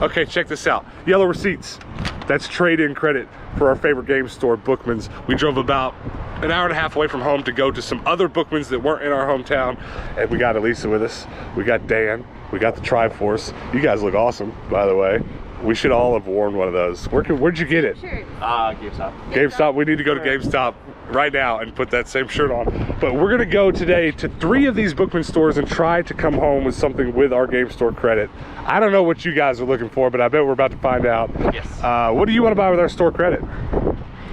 Okay, check this out. Yellow receipts. That's trade-in credit for our favorite game store, Bookmans. We drove about an hour and a half away from home to go to some other Bookmans that weren't in our hometown. And we got Elisa with us. We got Dan. We got the Triforce. You guys look awesome, by the way. We should all have worn one of those. Where'd you get it? Sure. GameStop. GameStop. We need to go to GameStop right now and put that same shirt on. But we're gonna go today to 3 of these Bookman stores and try to come home with something with our game store credit. I don't know what you guys are looking for, but I bet we're about to find out. Yes. What do you want to buy with our store credit?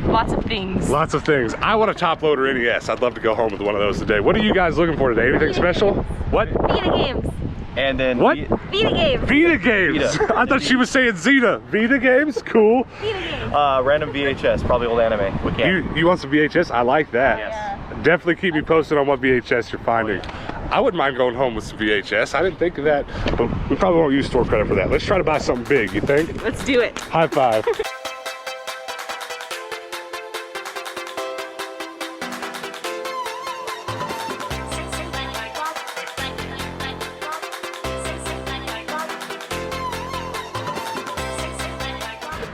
Lots of things. Lots of things. I want a top loader NES. I'd love to go home with one of those today. What are you guys looking for today? Anything special? What? Vita games. And then what? Vita games. Vita games. Vita. I thought she was saying Zeta. Vita games? Cool. Vita games. Random VHS, probably old anime. We can. You want some VHS? I like that. Yes. Definitely keep me posted on what VHS you're finding. I wouldn't mind going home with some VHS. I didn't think of that, but we probably won't use store credit for that. Let's try to buy something big, you think? Let's do it. High five.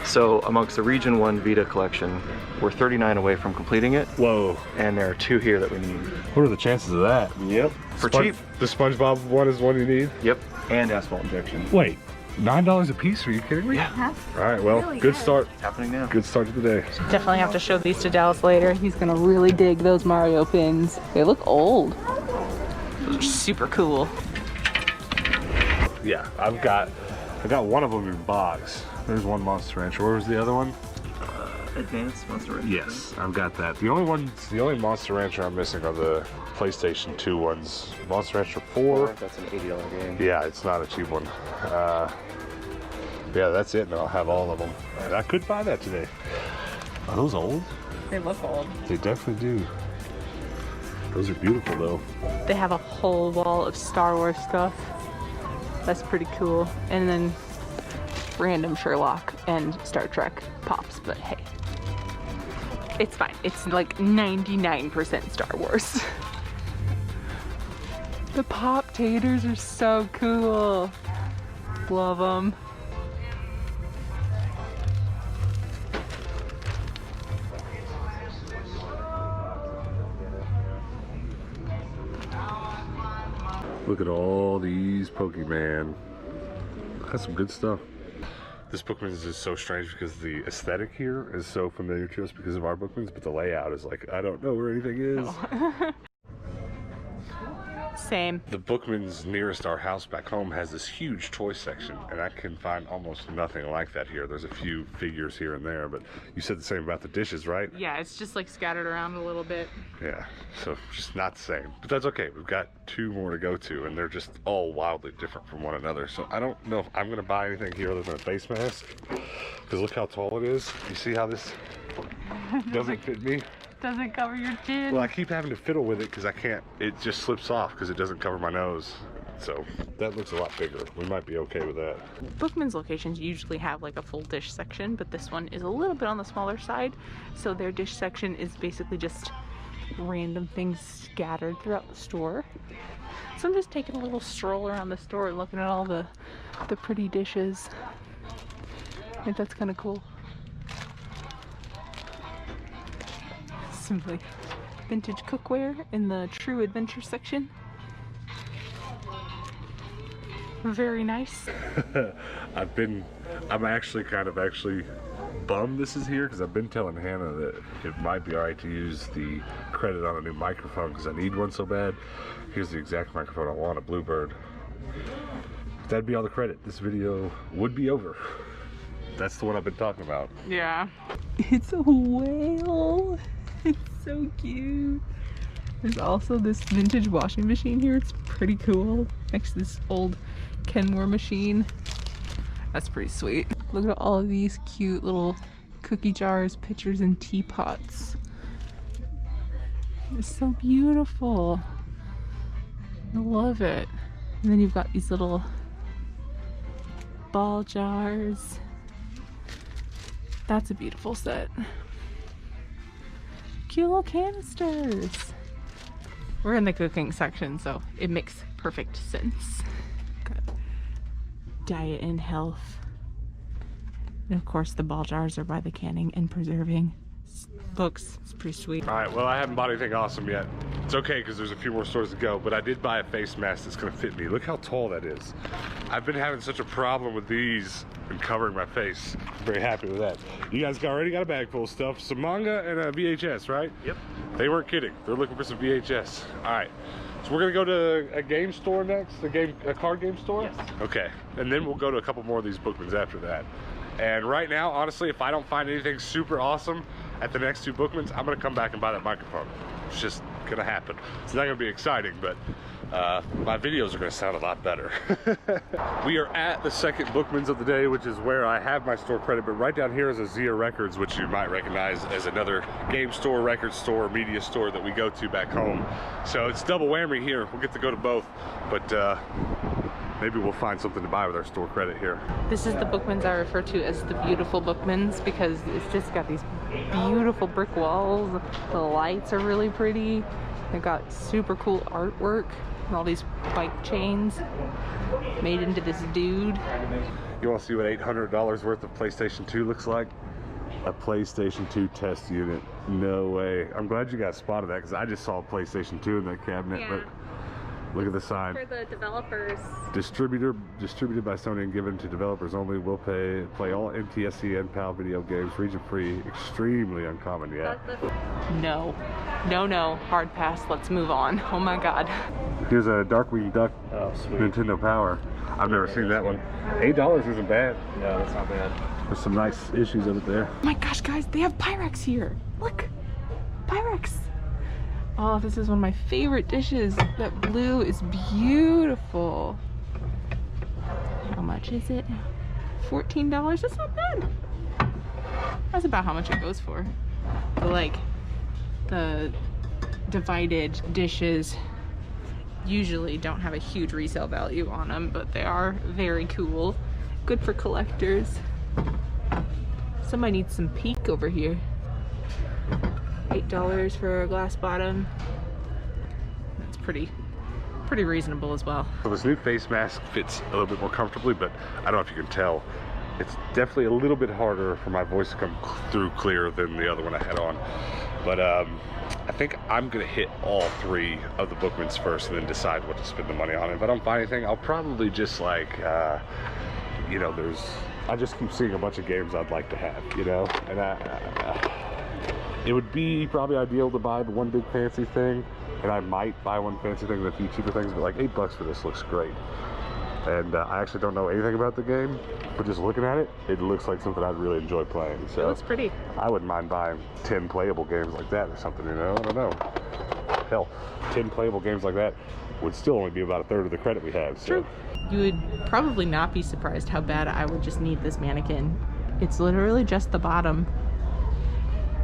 So amongst the Region 1 Vita collection, we're 39 away from completing it. Whoa. And there are 2 here that we need. What are the chances of that? Yep. For cheap. The SpongeBob one is one you need? Yep. And asphalt injection. Wait, $9 a piece? Are you kidding me? Yeah. All right, well, Really good good. start. It's happening now. Good start to the day. Definitely have to show these to Dallas later. He's gonna really dig those Mario pins. They look old. Those are super cool. Yeah, I got one of them in box. There's one Monster Rancher. Where was the other one? Advanced Monster Rancher. Yes, I've got that. The only Monster Rancher I'm missing are the PlayStation 2 ones. Monster Rancher 4. That's an $80 game. Yeah, it's not a cheap one. Yeah, that's it, and I'll have all of them. And I could buy that today. Are those old? They look old. They definitely do. Those are beautiful, though. They have a whole wall of Star Wars stuff. That's pretty cool. And then random Sherlock and Star Trek pops, but hey, it's fine. It's like 99% Star Wars. The pop taters are so cool. Love them. Look at all these Pokemon. That's some good stuff. This Bookmans is so strange because the aesthetic here is so familiar to us because of our Bookmans, but the layout is like, I don't know where anything is. Same. The Bookmans nearest our house back home has this huge toy section, and I can find almost nothing like that here. There's a few figures here and there, but you said the same about the dishes, right? Yeah, it's just like scattered around a little bit. Yeah, so just not the same. But that's okay. We've got 2 more to go to, and they're just all wildly different from one another. So I don't know if I'm going to buy anything here other than a face mask, because look how tall it is. You see how this doesn't fit me? Doesn't cover your chin. Well, I keep having to fiddle with it because I can't. It just slips off because it doesn't cover my nose. So that looks a lot bigger. We might be okay with that. Bookmans locations usually have like a full dish section, but this one is a little bit on the smaller side. So their dish section is basically just random things scattered throughout the store. So I'm just taking a little stroll around the store and looking at all the pretty dishes. I think that's kind of cool. Some like vintage cookware in the True Adventure section. Very nice. I'm actually kind of bummed this is here because I've been telling Hannah that it might be alright to use the credit on a new microphone because I need one so bad. Here's the exact microphone I want, a Bluebird. That'd be all the credit. This video would be over. That's the one I've been talking about. Yeah. It's a whale. It's so cute. There's also this vintage washing machine here. It's pretty cool. Next to this old Kenmore machine. That's pretty sweet. Look at all of these cute little cookie jars, pitchers, and teapots. It's so beautiful. I love it. And then you've got these little ball jars. That's a beautiful set. Cute little canisters. We're in the cooking section, so it makes perfect sense. Got diet and health And of course, the ball jars are by the canning and preserving books. It's pretty sweet. All right, well, I haven't bought anything awesome yet. It's okay because there's a few more stores to go, but I did buy a face mask that's gonna fit me. Look how tall that is. I've been having such a problem with these and covering my face. I'm very happy with that. You guys already got a bag full of stuff. Some manga and a VHS, right? Yep. They weren't kidding. They're looking for some VHS. All right. So we're gonna go to a game store next, a card game store? Yes. Okay, and then we'll go to a couple more of these Bookmans after that. And right now, honestly, if I don't find anything super awesome at the next two Bookmans, I'm gonna come back and buy that microphone. It's just gonna happen. It's not gonna be exciting, but my videos are gonna sound a lot better. We are at the second Bookmans of the day, which is where I have my store credit, but right down here is a Zia Records, which you might recognize as another game store, record store, media store that we go to back home. So it's double whammy here. We'll get to go to both, but maybe we'll find something to buy with our store credit here. This is the Bookmans I refer to as the beautiful Bookmans because it's just got these beautiful brick walls. The lights are really pretty. They've got super cool artwork and all these bike chains made into this dude. You want to see what $800 worth of PlayStation 2 looks like? A PlayStation 2 test unit. No way. I'm glad you guys spotted that because I just saw a PlayStation 2 in that cabinet. Yeah. But look at the sign. For the developers. Distributed by Sony and given to developers only. Will play all NTSC and PAL video games. Region free. Extremely uncommon. Yeah. No. No. Hard pass. Let's move on. Oh my god. Here's a Darkwing Duck Oh, sweet. Nintendo Power. I've never seen that one. $8 isn't bad. No, that's not bad. There's some nice issues of it there. Oh my gosh, guys, they have Pyrex here. Look, Pyrex. Oh, this is one of my favorite dishes. That blue is beautiful. How much is it? $14. That's not bad. That's about how much it goes for. But like, the divided dishes usually don't have a huge resale value on them, but they are very cool. Good for collectors. Somebody needs some Peak over here. $8 for a glass bottom. That's pretty reasonable as well. So this new face mask fits a little bit more comfortably, but I don't know if you can tell. It's definitely a little bit harder for my voice to come through clear than the other one I had on. But I think I'm gonna hit all three of the Bookmans first and then decide what to spend the money on. If I don't find anything, I'll probably just like, you know, I just keep seeing a bunch of games I'd like to have, you know? And it would be probably ideal to buy the one big fancy thing, and I might buy one fancy thing and a few cheaper things, but like $8 for this looks great. And I actually don't know anything about the game, but just looking at it, it looks like something I'd really enjoy playing. So It looks pretty. I wouldn't mind buying 10 playable games like that or something, you know? I don't know. Hell, 10 playable games like that would still only be about a third of the credit we have. So. True. You would probably not be surprised how bad I would just need this mannequin. It's literally just the bottom.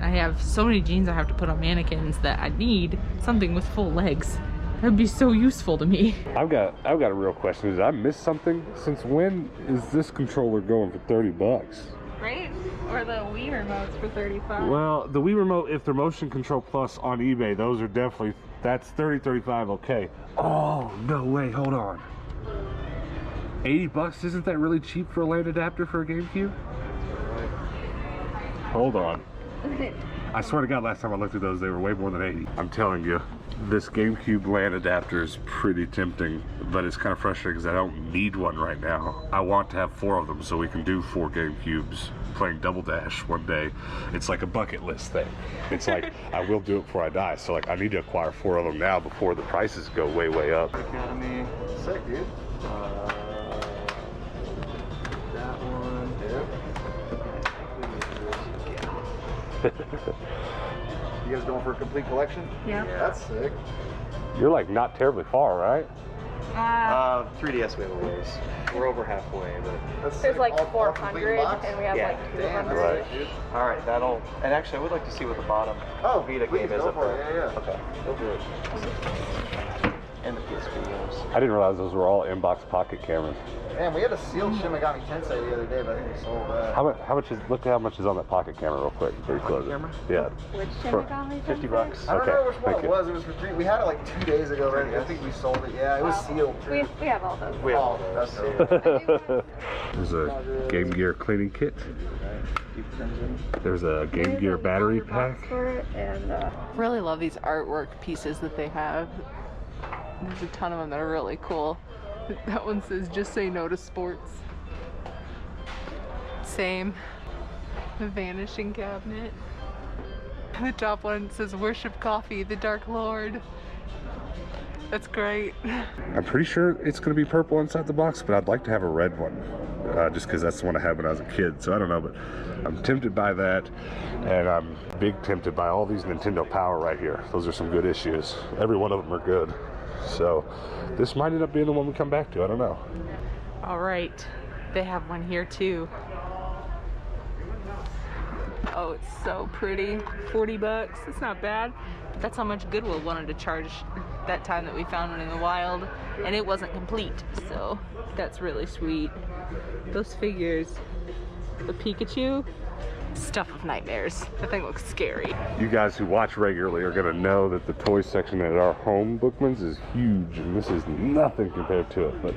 I have so many jeans I have to put on mannequins that I need something with full legs. That would be so useful to me. I've got a real question. Did I miss something? Since when is this controller going for $30? Right? Or the Wii remotes for 35. Well, the Wii Remote, if they're Motion Control Plus on eBay, those are definitely, that's $30, $35, okay. Oh, no way, hold on. $80, isn't that really cheap for a LAN adapter for a GameCube? Hold on. I swear to God, last time I looked at those, they were way more than 80. I'm telling you, this GameCube LAN adapter is pretty tempting, but it's kind of frustrating because I don't need one right now. I want to have 4 of them so we can do 4 GameCubes playing Double Dash one day. It's like a bucket list thing. It's like, I will do it before I die. So like, I need to acquire 4 of them now before the prices go way, way up. Academy. Sick, dude. That one. You guys going for a complete collection? Yeah. That's sick. You're like not terribly far, right? 3DS we have a ways. We're over halfway, but There's like 400 and we have like 200. Right. all right. That'll. And actually, I would like to see what the bottom Vita game is up there. Yeah. Okay, we'll do it. And and the PSP games. I didn't realize those were all inbox pocket cameras. Man, we had a sealed Shin Megami Tensei the other day, but I think we sold that. How much is, look at how much is on that pocket camera real quick before you close it. Camera? Yeah. Which For Shin $50. I don't Okay, know which one thank it you. was. It was for 3. We had it like 2 days ago already. I think we sold it. Yeah, it was sealed. We have all those. We have all Oh, those. that's it. There's a Game Gear cleaning kit. There's a Game Gear battery pack. For it and Really love these artwork pieces that they have. There's a ton of them that are really cool. That one says, "Just say no to sports." Same. The vanishing cabinet. The top one says, "Worship coffee, the Dark Lord." That's great. I'm pretty sure it's going to be purple inside the box, but I'd like to have a red one. Just because that's the one I had when I was a kid, so I don't know, but I'm tempted by that, and I'm big tempted by all these Nintendo Power right here. Those are some good issues. Every one of them are good. So this might end up being the one we come back to, I don't know. All right, they have one here too. Oh, it's so pretty. 40 bucks, it's not bad. But that's how much Goodwill wanted to charge that time that we found one in the wild, and it wasn't complete, so that's really sweet. Those figures, the Pikachu, stuff of nightmares. That thing looks scary. You guys who watch regularly are going to know that the toy section at our home Bookmans is huge, and this is nothing compared to it, but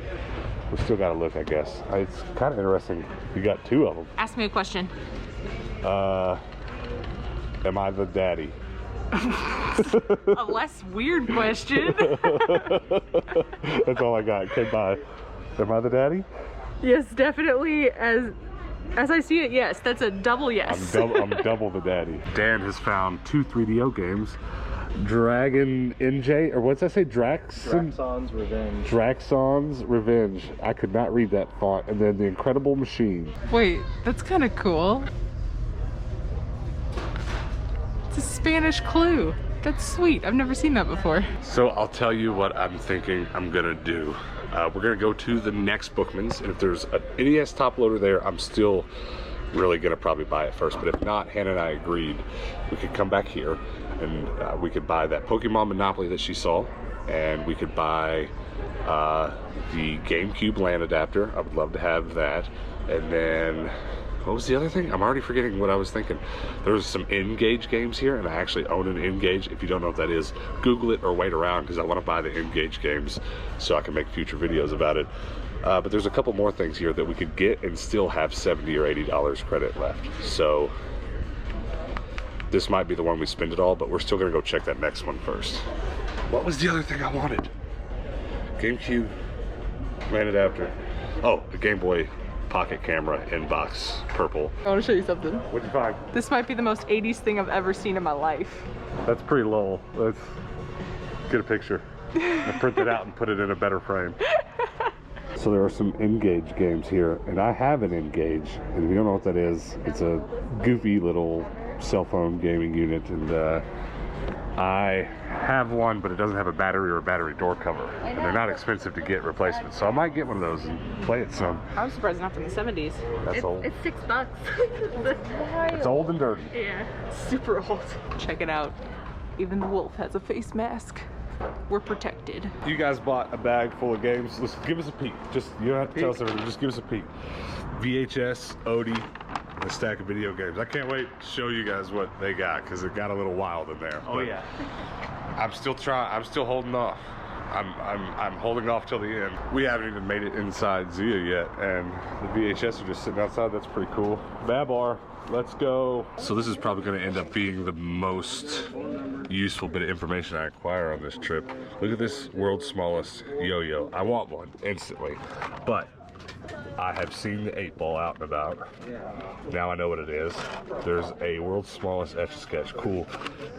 we still got to look, I guess. It's kind of interesting. You got 2 of them. Ask me a question. Am I the daddy? A less weird question. That's all I got. Okay, bye. Am I the daddy? Yes, definitely. As I see it, yes. That's a double yes. I'm double the daddy. Dan has found 2 3DO games. Dragon NJ, or what's that say? Draxon's Revenge. Draxon's Revenge. I could not read that font. And then The Incredible Machine. Wait, that's kind of cool. It's a Spanish clue. That's sweet. I've never seen that before. So I'll tell you what I'm thinking I'm gonna do. We're gonna go to the next Bookmans, and if there's an NES top loader there, I'm still really gonna probably buy it first. But if not, Hannah and I agreed we could come back here and we could buy that Pokemon Monopoly that she saw, and we could buy the GameCube LAN adapter. I would love to have that. And then what was the other thing? I'm already forgetting what I was thinking. There's some N-Gage games here, and I actually own an N-Gage. If you don't know what that is, Google it or wait around, because I want to buy the N-Gage games so I can make future videos about it. But there's a couple more things here that we could get and still have $70 or $80 credit left. So this might be the one we spend it all, but we're still gonna go check that next one first. What was the other thing I wanted? GameCube LAN adapter. Oh, the Game Boy pocket camera inbox, purple. I want to show you something. What'd you find? This might be the most 80s thing I've ever seen in my life. That's pretty low. Let's get a picture and print it out and put it in a better frame. So there are some N-Gage games here, and I have an N-Gage, and if you don't know what that is, it's a goofy little cell phone gaming unit, and I have one, but it doesn't have a battery or a battery door cover, and they're not expensive to get replacements, so I might get one of those and play it some. I'm surprised not from the 70s. That's old. it's $6. It's old and dirty. Yeah, super old. Check it out. Even the wolf has a face mask. We're protected. You guys bought a bag full of games. Let's give us a peek. Just, you don't have to tell us everything, just give us a peek. VHS, Odie, a stack of video games. I can't wait to show you guys what they got, because it got a little wild in there. Oh, yeah. I'm still holding off. I'm holding off till the end. We haven't even made it inside Zia yet, and the VHS are just sitting outside. That's pretty cool. Babar, let's go. So this is probably going to end up being the most useful bit of information I acquire on this trip. Look at this world's smallest yo-yo. I want one instantly, but I have seen the 8-ball out and about. Now I know what it is. There's a world's smallest Etch-a-Sketch. Cool.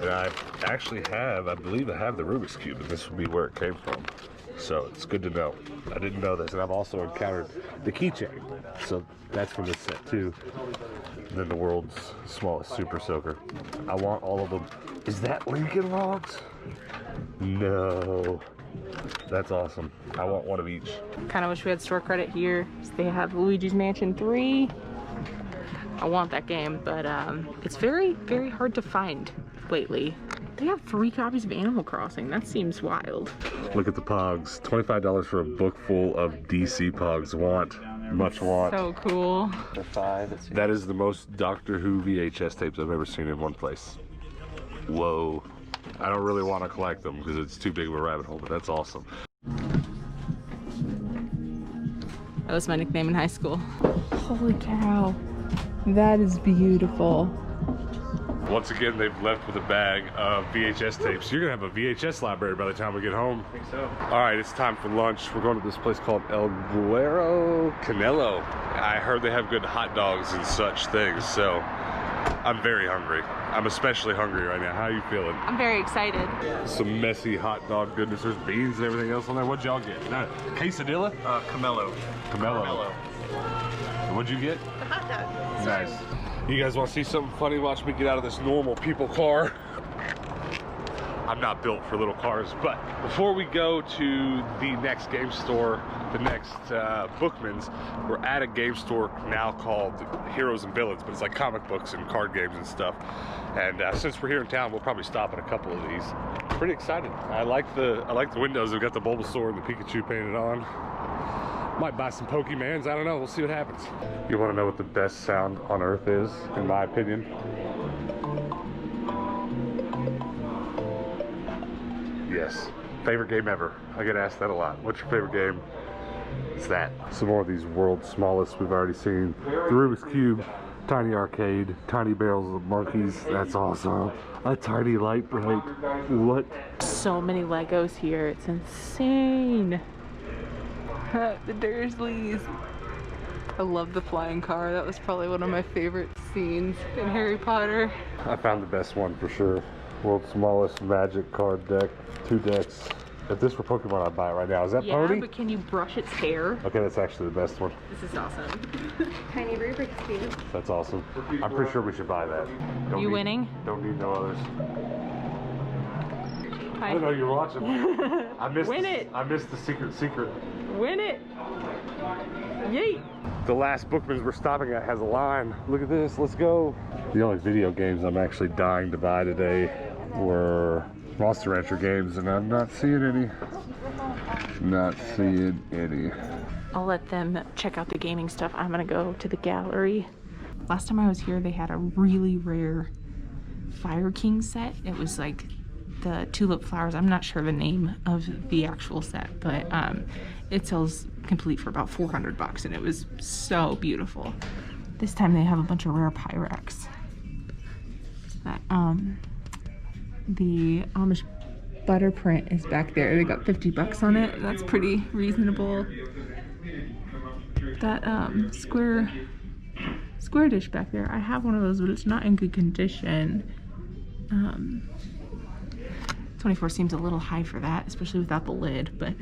And I actually have, I believe I have the Rubik's Cube, and this will be where it came from. So it's good to know. I didn't know this, and I've also encountered the keychain. So that's from this set too. And then the world's smallest Super Soaker. I want all of them. Is that Lincoln Logs? No. That's awesome. I want one of each. Kind of wish we had store credit here. So they have Luigi's Mansion 3. I want that game, but it's very, very hard to find lately. They have 3 copies of Animal Crossing. That seems wild. Look at the Pogs. $25 for a book full of DC Pogs. Much want. So cool. They're 5. Let's see. That is the most Doctor Who VHS tapes I've ever seen in one place. Whoa. I don't really want to collect them because it's too big of a rabbit hole, but that's awesome. That was my nickname in high school. Holy cow. That is beautiful. Once again, they've left with a bag of VHS tapes. You're gonna have a VHS library by the time we get home. I think so. All right, it's time for lunch. We're going to this place called El Guero Canelo. I heard they have good hot dogs and such things, so I'm very hungry. I'm especially hungry right now. How are you feeling? I'm very excited. Some messy hot dog goodness. There's beans and everything else on there. What'd y'all get? Quesadilla? Camelo. Camelo. What'd you get? The hot dog. Nice. You guys want to see something funny? Watch me get out of this normal people car. I'm not built for little cars, but before we go to the next game store, the next Bookmans, we're at a game store now called Heroes and Villains, but it's like comic books and card games and stuff. And since we're here in town, we'll probably stop at a couple of these. Pretty excited. I like the windows. They've got the Bulbasaur and the Pikachu painted on. Might buy some Pokemans, I don't know, we'll see what happens. You wanna know what the best sound on earth is, in my opinion? Yes, favorite game ever. I get asked that a lot. What's your favorite game? It's that. Some more of these world's smallest we've already seen. The Rubik's Cube, Tiny Arcade, Tiny Barrels of Monkeys, that's awesome. A tiny light bright, what? So many Legos here, it's insane. The Dursleys. I love the flying car. That was probably one of my favorite scenes in Harry Potter. I found the best one for sure. World's smallest magic card deck, 2 decks. If this were Pokemon, I'd buy it right now. Is that Yeah, Pony? but can you brush its hair? Okay, that's actually the best one. This is awesome. Tiny Rubik's Cube. That's awesome. I'm pretty sure we should buy that. Don't You need- winning? Don't need no others. Hi. I didn't know you were watching. I missed Win it. I missed the secret. Win it! Yeet! The last Bookmans we're stopping at has a line. Look at this, let's go. The only video games I'm actually dying to buy today were Monster Rancher games, and I'm not seeing any. I'll let them check out the gaming stuff. I'm gonna go to the gallery. Last time I was here, they had a really rare Fire King set. It was like the tulip flowers. I'm not sure the name of the actual set, but it sells complete for about $400 and it was so beautiful. This time they have a bunch of rare Pyrex. That the Amish butter print is back there. They got $50 on it. That's pretty reasonable. That square dish back there, I have one of those, but it's not in good condition. 24 seems a little high for that, especially without the lid, but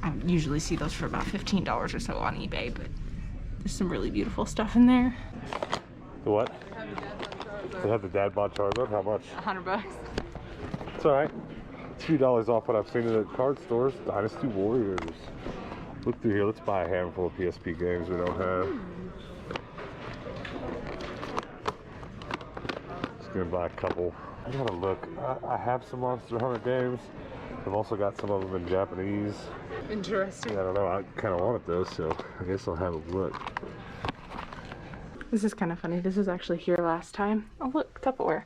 I usually see those for about $15 or so on eBay, but there's some really beautiful stuff in there. The what? They have the Dad Bod Charizard. How much? $100. It's alright. It's a few dollars off what I've seen at card stores. Dynasty Warriors. Look through here. Let's buy a handful of PSP games we don't have. Just gonna buy a couple. I gotta look. I have some Monster Hunter games. I've also got some of them in Japanese. Interesting. Yeah, I don't know. I kind of want it though, so I guess I'll have a look. This is kind of funny. This was actually here last time. Oh look, Tupperware.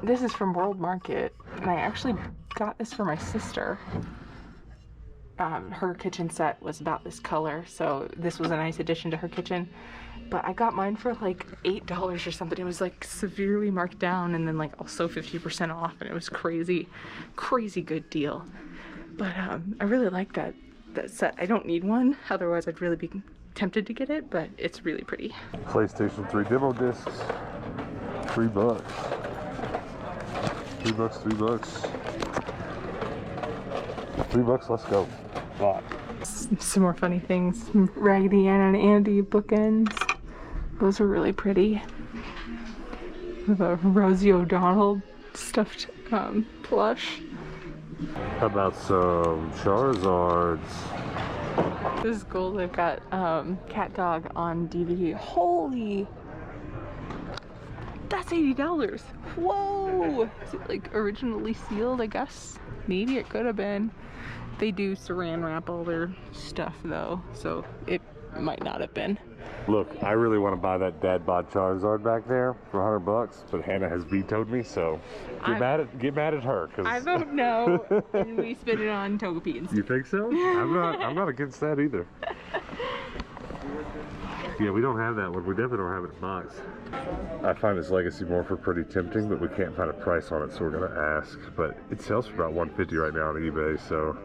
This is from World Market, and I actually got this for my sister. Her kitchen set was about this color, so this was a nice addition to her kitchen. But I got mine for like $8 or something. It was like severely marked down, and then like also 50% off, and it was crazy good deal. But I really like that set. I don't need one, otherwise I'd really be tempted to get it, but it's really pretty. PlayStation 3 demo discs. $3. $3, let's go. Bought. Some more funny things. Raggedy Ann and Andy bookends. Those are really pretty. The Rosie O'Donnell stuffed plush. How about some Charizards? This is cool. They've got Cat Dog on DVD. Holy! That's $80. Whoa! Is it like originally sealed, I guess? Maybe it could have been. They do saran wrap all their stuff though, so it might not have been. Look, I really want to buy that Dad Bod Charizard back there for $100, but Hannah has vetoed me, so get mad at her. Cause I vote no, and we spend it on Togepi. You think so? I'm not against that either. Yeah, we don't have that one. We definitely don't have it in box. I find this Legacy Morpher pretty tempting, but we can't find a price on it, so we're gonna ask. But it sells for about $150 right now on eBay, so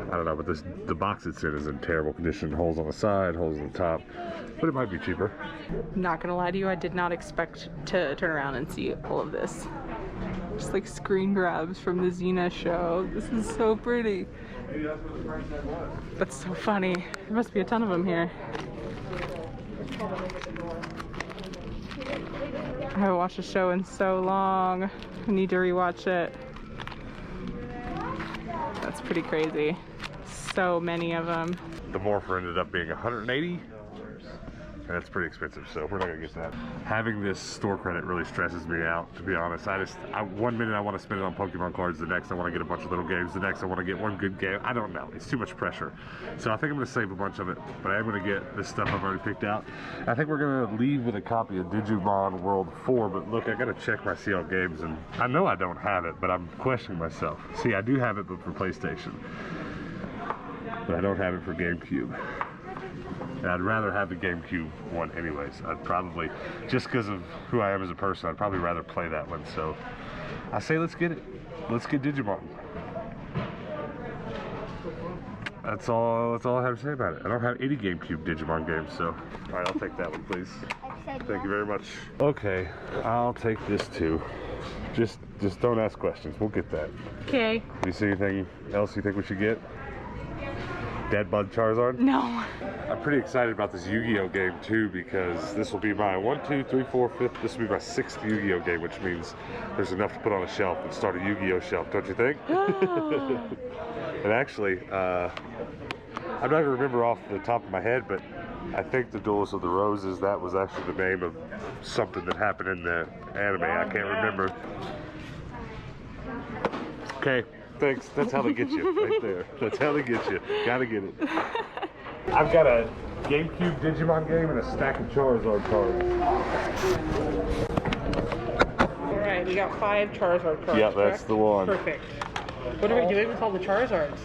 I don't know. But the box it's in is in terrible condition. Holes on the side, holes on the top. But it might be cheaper. Not gonna lie to you, I did not expect to turn around and see all of this. Just like screen grabs from the Xena show. This is so pretty. That's so funny. There must be a ton of them here. I haven't watched the show in so long. I need to rewatch it. That's pretty crazy. So many of them. The Morpher ended up being $180. And that's pretty expensive, so we're not gonna get that. Having this store credit really stresses me out, to be honest. One minute I want to spend it on Pokemon cards, the next I want to get a bunch of little games, the next I want to get one good game. I don't know, it's too much pressure. So I think I'm gonna save a bunch of it, but I am gonna get this stuff I've already picked out. I think we're gonna leave with a copy of Digimon World 4, but look, I gotta check my CL games, and I know I don't have it, but I'm questioning myself. See, I do have it, but for PlayStation. But I don't have it for GameCube. And I'd rather have the GameCube one anyways. I'd probably, just because of who I am as a person, I'd probably rather play that one. So I say let's get it. Let's get Digimon. That's all I have to say about it. I don't have any GameCube Digimon games, so all right, I'll take that one, please. Thank you very much. Okay, I'll take this too. Just don't ask questions. We'll get that. Okay. You see anything else you think we should get? Dad Bod Charizard? No. I'm pretty excited about this Yu-Gi-Oh game too, because this will be my 1, 2, 3, 4, 5th. This will be my 6th Yu-Gi-Oh game, which means there's enough to put on a shelf and start a Yu-Gi-Oh shelf, don't you think? And actually, I'm not gonna remember off the top of my head, but I think the Duelist of the Roses, that was actually the name of something that happened in the anime. I can't remember. Okay. Thanks. That's how they get you, right there. That's how they get you. Gotta get it. I've got a GameCube Digimon game and a stack of Charizard cards. Alright, we got 5 Charizard cards. Yeah, that's correct? the one. Perfect. What are we doing with all the Charizards?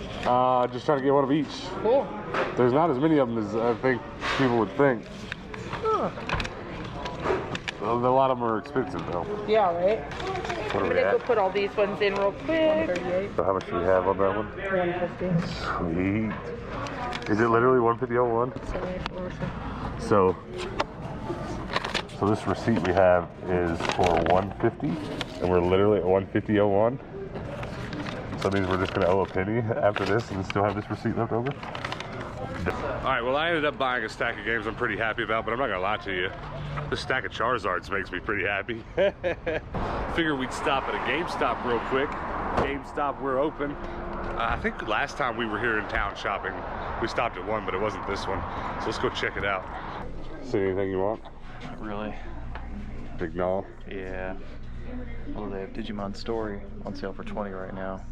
Just trying to get one of each. Cool. There's not as many of them as I think people would think. Huh. A lot of them are expensive though. Yeah, right? What are I'm we gonna go at? put all these ones in real quick. 138. So how much do we have on that one? 150. Sweet. Is it literally 150.01? 74. So this receipt we have is for 150, and we're literally at 150.01. So that means we're just gonna owe a penny after this and still have this receipt left over. All right, well I ended up buying a stack of games I'm pretty happy about, but I'm not gonna lie to you. This stack of Charizards makes me pretty happy. Figured we'd stop at a GameStop real quick. GameStop, we're open. I think last time we were here in town shopping, we stopped at one, but it wasn't this one. So let's go check it out. See anything you want? Not really. Big Null? Yeah. Well, they have Digimon Story on sale for $20 right now.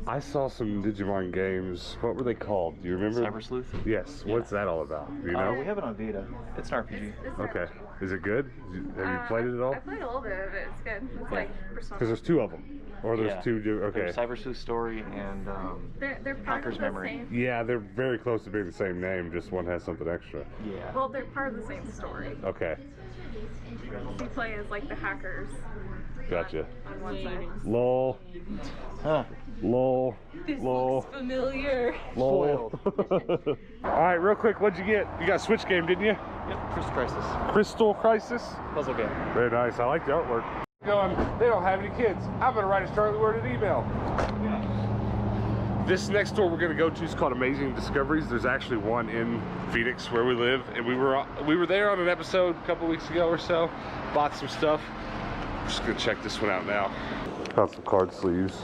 I saw some Digimon games. What were they called? Do you remember? Cyber Sleuth? Yes. Yeah. What's that all about? Do you know? We have it on Vita. It's an RPG. Okay. Is it good? Have you played it at all? I played a little bit of it. It's good. It's like Persona. Because there's 2 of them. Or there's Yeah. 2. Okay. There's Cyber Sleuth Story and They're part Hacker's of the Memory. same. Yeah, they're very close to being the same name. Just one has something extra. yeah. Well, they're part of the same story. Okay. You play as like the hackers Gotcha. on one side. Lol. Huh. Lol. This Lol. looks familiar. Lol. Alright, real quick, what'd you get? You got a Switch game, didn't you? Yep. Crystal Crisis. Crystal Crisis? Puzzle game. Very nice. I like the artwork. Going, they don't have any kids. I'm gonna write a strongly worded email. This next store we're gonna go to is called Amazing Discoveries. There's actually one in Phoenix where we live, and we were there on an episode a couple weeks ago or so. Bought some stuff. I'm just gonna check this one out now. Found some card sleeves.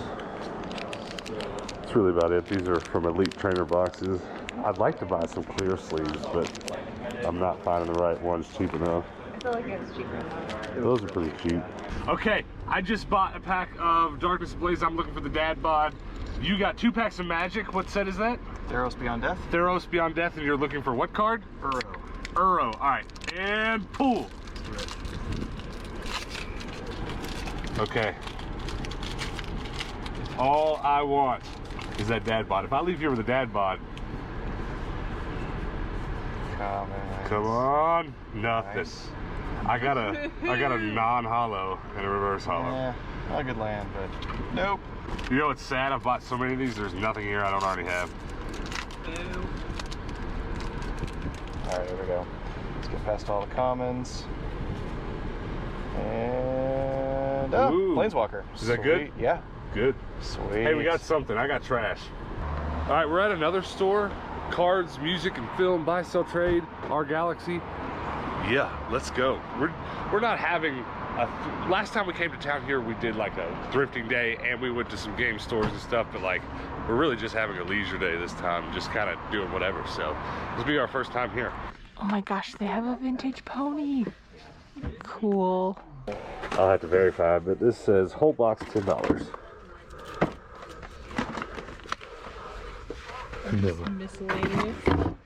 That's really about it. These are from Elite Trainer boxes. I'd like to buy some clear sleeves, but I'm not finding the right ones cheap enough. feel like it's cheaper. Those are pretty cheap. Okay, I just bought a pack of Darkness Ablaze. I'm looking for the dad bod. You got 2 packs of Magic. What set is that? Theros Beyond Death. Theros Beyond Death, and you're looking for what card? Uro. Uro. All right, and pool. Okay. All I want is that dad bod. If I leave here with a dad bod, come on, nothing. Nice. I got a non-hollow and a reverse hollow. Yeah, not a good land, but nope. You know what's sad? I've bought so many of these. There's nothing here I don't already have. All right, here we go. Let's get past all the commons. And Planeswalker. Is that good? Yeah. Good. Sweet. Hey, we got something. I got trash. All right, we're at another store. Cards, music, and film. Buy, sell, trade. Our Galaxy. Yeah, let's go. We're not having a... Last time we came to town here, we did like a thrifting day, and we went to some game stores and stuff, but like, we're really just having a leisure day this time, just kind of doing whatever. So this will be our first time here. Oh my gosh, they have a vintage pony. Cool. I'll have to verify, but this says whole box $10. Miscellaneous.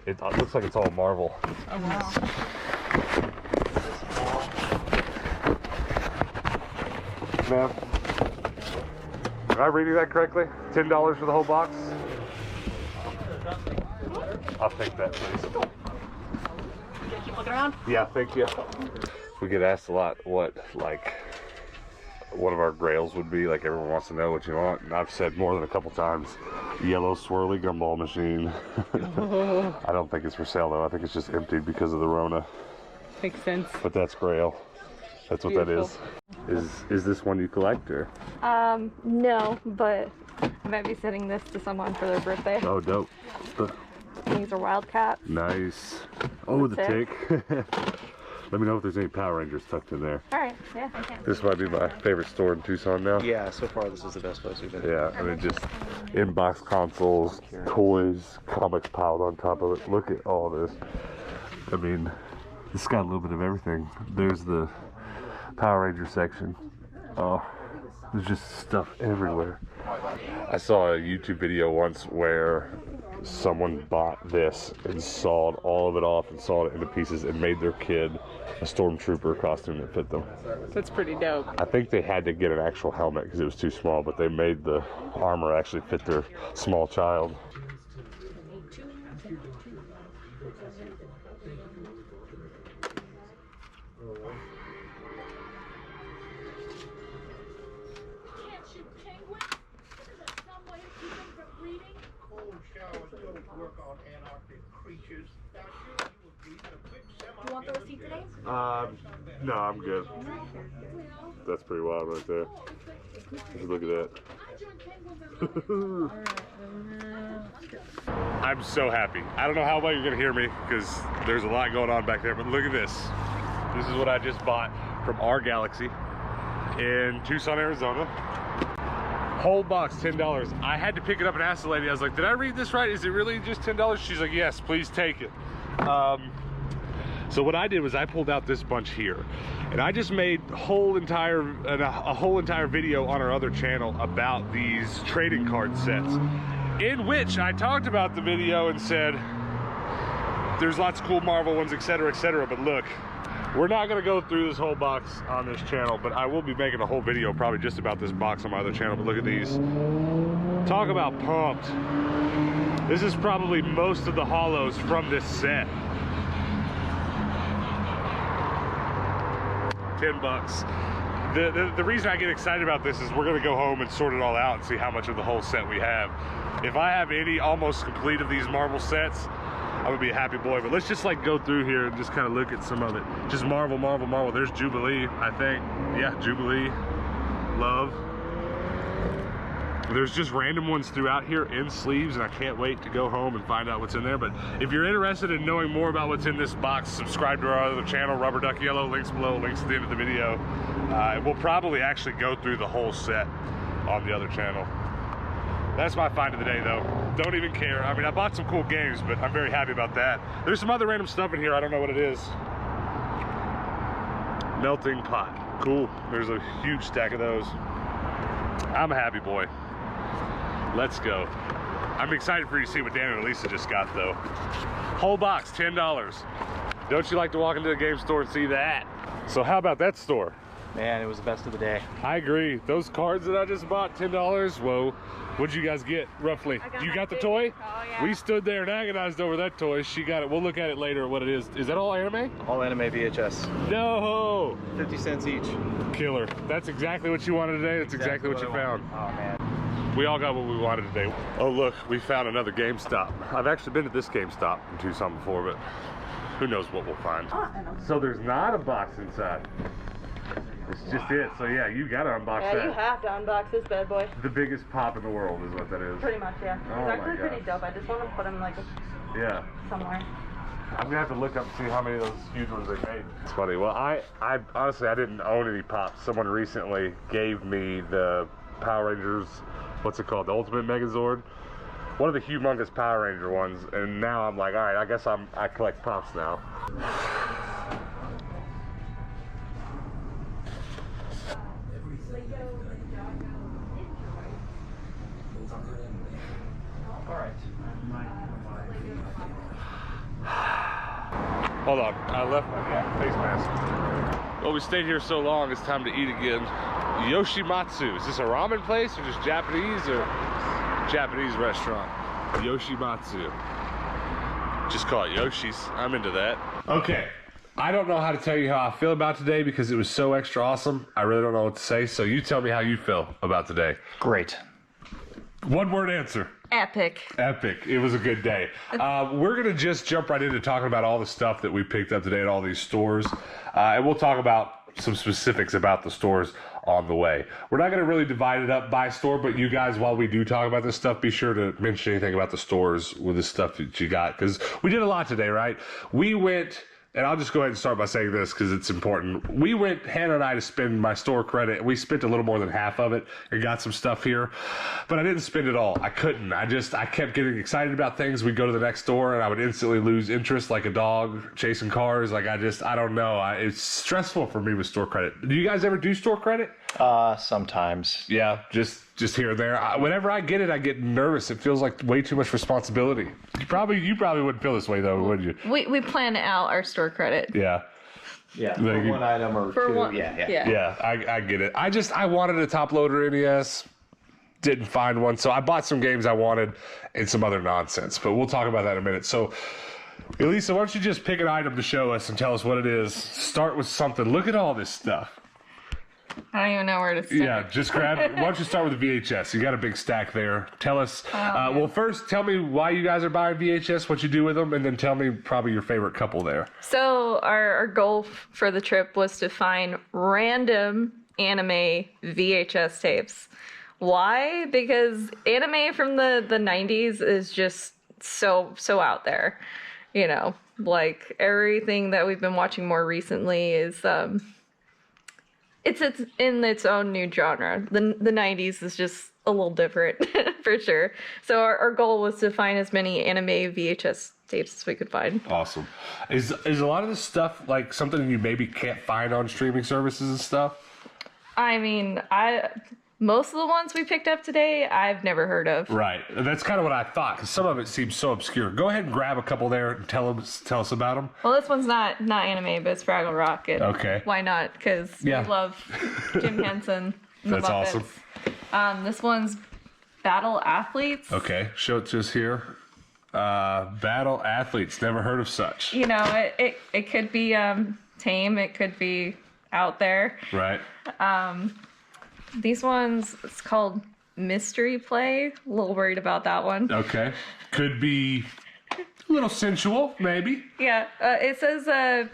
It looks like it's all Marvel. Oh wow. Ma'am, am I reading that correctly? $10 for the whole box? I'll take that, please. Keep looking around. Yeah, thank you. We get asked a lot what, like, one of our grails would be. Like, everyone wants to know what you want. And I've said more than a couple times, yellow swirly gumball machine. I don't think it's for sale, though. I think it's just emptied because of the Rona. Makes sense. But that's grail. That's what that is. Is this one you collect, or? No, but I might be sending this to someone for their birthday. Oh, dope. These are Wildcats. Nice. Oh, the That's tick. Let me know if there's any Power Rangers tucked in there. All right, yeah, okay. This might be my favorite store in Tucson now. Yeah, so far this is the best place we've been. Yeah, I mean, just in-box consoles, toys, comics piled on top of it. Look at all this. I mean, it's got a little bit of everything. There's the Power Ranger section. Oh, there's just stuff everywhere. I saw a YouTube video once where someone bought this and sawed all of it off and sawed it into pieces and made their kid a stormtrooper costume that fit them. That's pretty dope. I think they had to get an actual helmet because it was too small, but they made the armor actually fit their small child. You want the receipt today? No, I'm good. That's pretty wild right there. Look at that. I'm so happy. I don't know how well you're gonna hear me because there's a lot going on back there, but look at this. This is what I just bought from Our Galaxy in Tucson, Arizona. Whole box, $10. I had to pick it up and ask the lady, I was like, did I read this right? Is it really just $10? She's like, yes, please take it. So what I did was I pulled out this bunch here, and I just made a whole entire video on our other channel about these trading card sets, in which I talked about the video and said there's lots of cool Marvel ones, etc., etc. But look, we're not gonna go through this whole box on this channel, but I will be making a whole video probably just about this box on my other channel. But look at these. Talk about pumped. This is probably most of the hollows from this set. $10. The reason I get excited about this is we're gonna go home and sort it all out and see how much of the whole set we have. If I have any almost complete of these Marvel sets, I'm gonna be a happy boy. But let's just like go through here and just kind of look at some of it. Just Marvel, Marvel, Marvel. There's Jubilee, I think. Yeah, Jubilee, Love. There's just random ones throughout here in sleeves, and I can't wait to go home and find out what's in there. But if you're interested in knowing more about what's in this box, subscribe to our other channel, Rubber Duck Yellow, links below, links at the end of the video. And we'll probably actually go through the whole set on the other channel. That's my find of the day, though. Don't even care. I mean, I bought some cool games, but I'm very happy about that. There's some other random stuff in here. I don't know what it is. Melting pot. Cool. There's a huge stack of those. I'm a happy boy. Let's go. I'm excited for you to see what Dan and Elisa just got though. Whole box, $10. Don't you like to walk into a game store and see that? So how about that store? Man, it was the best of the day. I agree. Those cards that I just bought, $10. Whoa. What'd you guys get roughly? You got the toy? Oh, yeah. We stood there and agonized over that toy. She got it. We'll look at it later what it is. Is that all anime? All anime VHS. No. 50 cents each. Killer. That's exactly what you wanted today. That's exactly what you I found. wanted. Oh man. We all got what we wanted today. Oh look, we found another GameStop. I've actually been to this GameStop in Tucson before, but who knows what we'll find. So there's not a box inside. It's just it. So yeah, you gotta unbox that. Yeah, you have to unbox this bad boy. The biggest pop in the world is what that is. Pretty much, yeah. Oh It's my actually pretty gosh. dope. I just want to put them like Yeah. somewhere. I'm gonna have to look up and see how many of those huge ones they made. It's funny. Well, I honestly I didn't own any pops. Someone recently gave me the Power Rangers, what's it called? The Ultimate Megazord. One of the humongous Power Ranger ones, and now I'm like, all right, I guess I collect pops now. Hold on, I left my face mask. Well, we stayed here so long, it's time to eat again. Yoshimatsu, is this a ramen place or just Japanese or Japanese restaurant? Yoshimatsu. Just call it Yoshi's, I'm into that. Okay, I don't know how to tell you how I feel about today because it was so extra awesome. I really don't know what to say, so you tell me how you feel about today. Great. One word answer. Epic. Epic. It was a good day. We're going to just jump right into talking about all the stuff that we picked up today at all these stores. And we'll talk about some specifics about the stores on the way. We're not going to really divide it up by store, but you guys, while we do talk about this stuff, be sure to mention anything about the stores with the stuff that you got. Because we did a lot today, right? We went... And I'll just go ahead and start by saying this because it's important. We went, Hannah and I, to spend my store credit. We spent a little more than half of it and got some stuff here. But I didn't spend it all. I couldn't. I kept getting excited about things. We'd go to the next store and I would instantly lose interest like a dog chasing cars. Like I don't know. It's stressful for me with store credit. Do you guys ever do store credit? Sometimes. Yeah, just here and there. Whenever I get it, I get nervous. It feels like way too much responsibility. You probably wouldn't feel this way though, would you? We plan out our store credit. Yeah. Yeah, Like for you- one item or For two. one, Yeah. Yeah, I get it. I wanted a top loader NES. Didn't find one, so I bought some games I wanted and some other nonsense. But we'll talk about that in a minute. So, Elisa, why don't you just pick an item to show us and tell us what it is? Start with something. Look at all this stuff. I don't even know where to start. Yeah, just grab. Why don't you start with the VHS? You got a big stack there. Tell us. Well, first, tell me why you guys are buying VHS, what you do with them, and then tell me probably your favorite couple there. So our goal for the trip was to find random anime VHS tapes. Why? Because anime from the 90s is just so out there. You know, like everything that we've been watching more recently is it's in its own new genre. The 90s is just a little different for sure. So our goal was to find as many anime VHS tapes as we could find. Awesome. Is a lot of this stuff like something you maybe can't find on streaming services and stuff? I mean, most of the ones we picked up today, I've never heard of. Right. That's kind of what I thought, because some of it seems so obscure. Go ahead and grab a couple there and tell us about them. Well, this one's not anime, but it's Fraggle Rock. And Okay. why not? Because Yeah. we love Jim Henson. And the That's Muppets. awesome. This one's Battle Athletes. Okay, show it to us here. Battle Athletes. Never heard of such. You know, it could be tame. It could be out there. Right. These ones, it's called Mystery Play. A little worried about that one. Okay. Could be a little sensual, maybe. Yeah, it says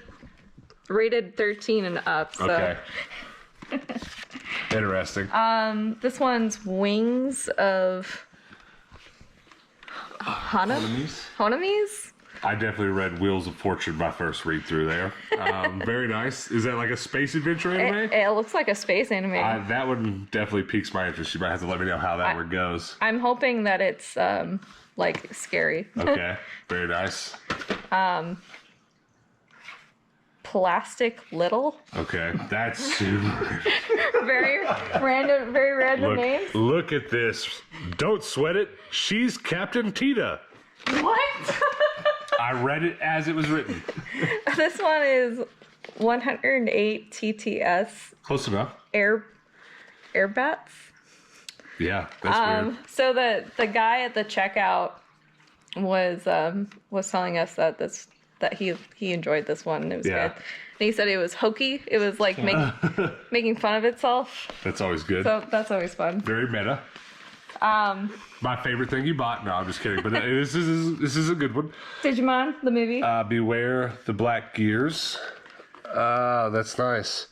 rated 13 and up. So. Okay. Interesting. This one's Wings of Honomies? I definitely read Wheels of Fortune my first read through there. Very nice. Is that like a space adventure anime? It looks like a space anime. That one definitely piques my interest. You might have to let me know how that one goes. I'm hoping that it's like scary. Okay, very nice. Plastic Little. Okay, that's super. Very random names. Look at this. Don't sweat it. She's Captain Tita. What? I read it as it was written. This one is 108 TTS Close enough. Airbats. Yeah, that's weird. So the guy at the checkout was telling us that he enjoyed this one and it was Yeah. good. And he said it was hokey. It was like making fun of itself. That's always good. So that's always fun. Very meta. My favorite thing you bought. No, I'm just kidding. But this is a good one. Digimon, the movie. Beware the Black Gears. That's nice.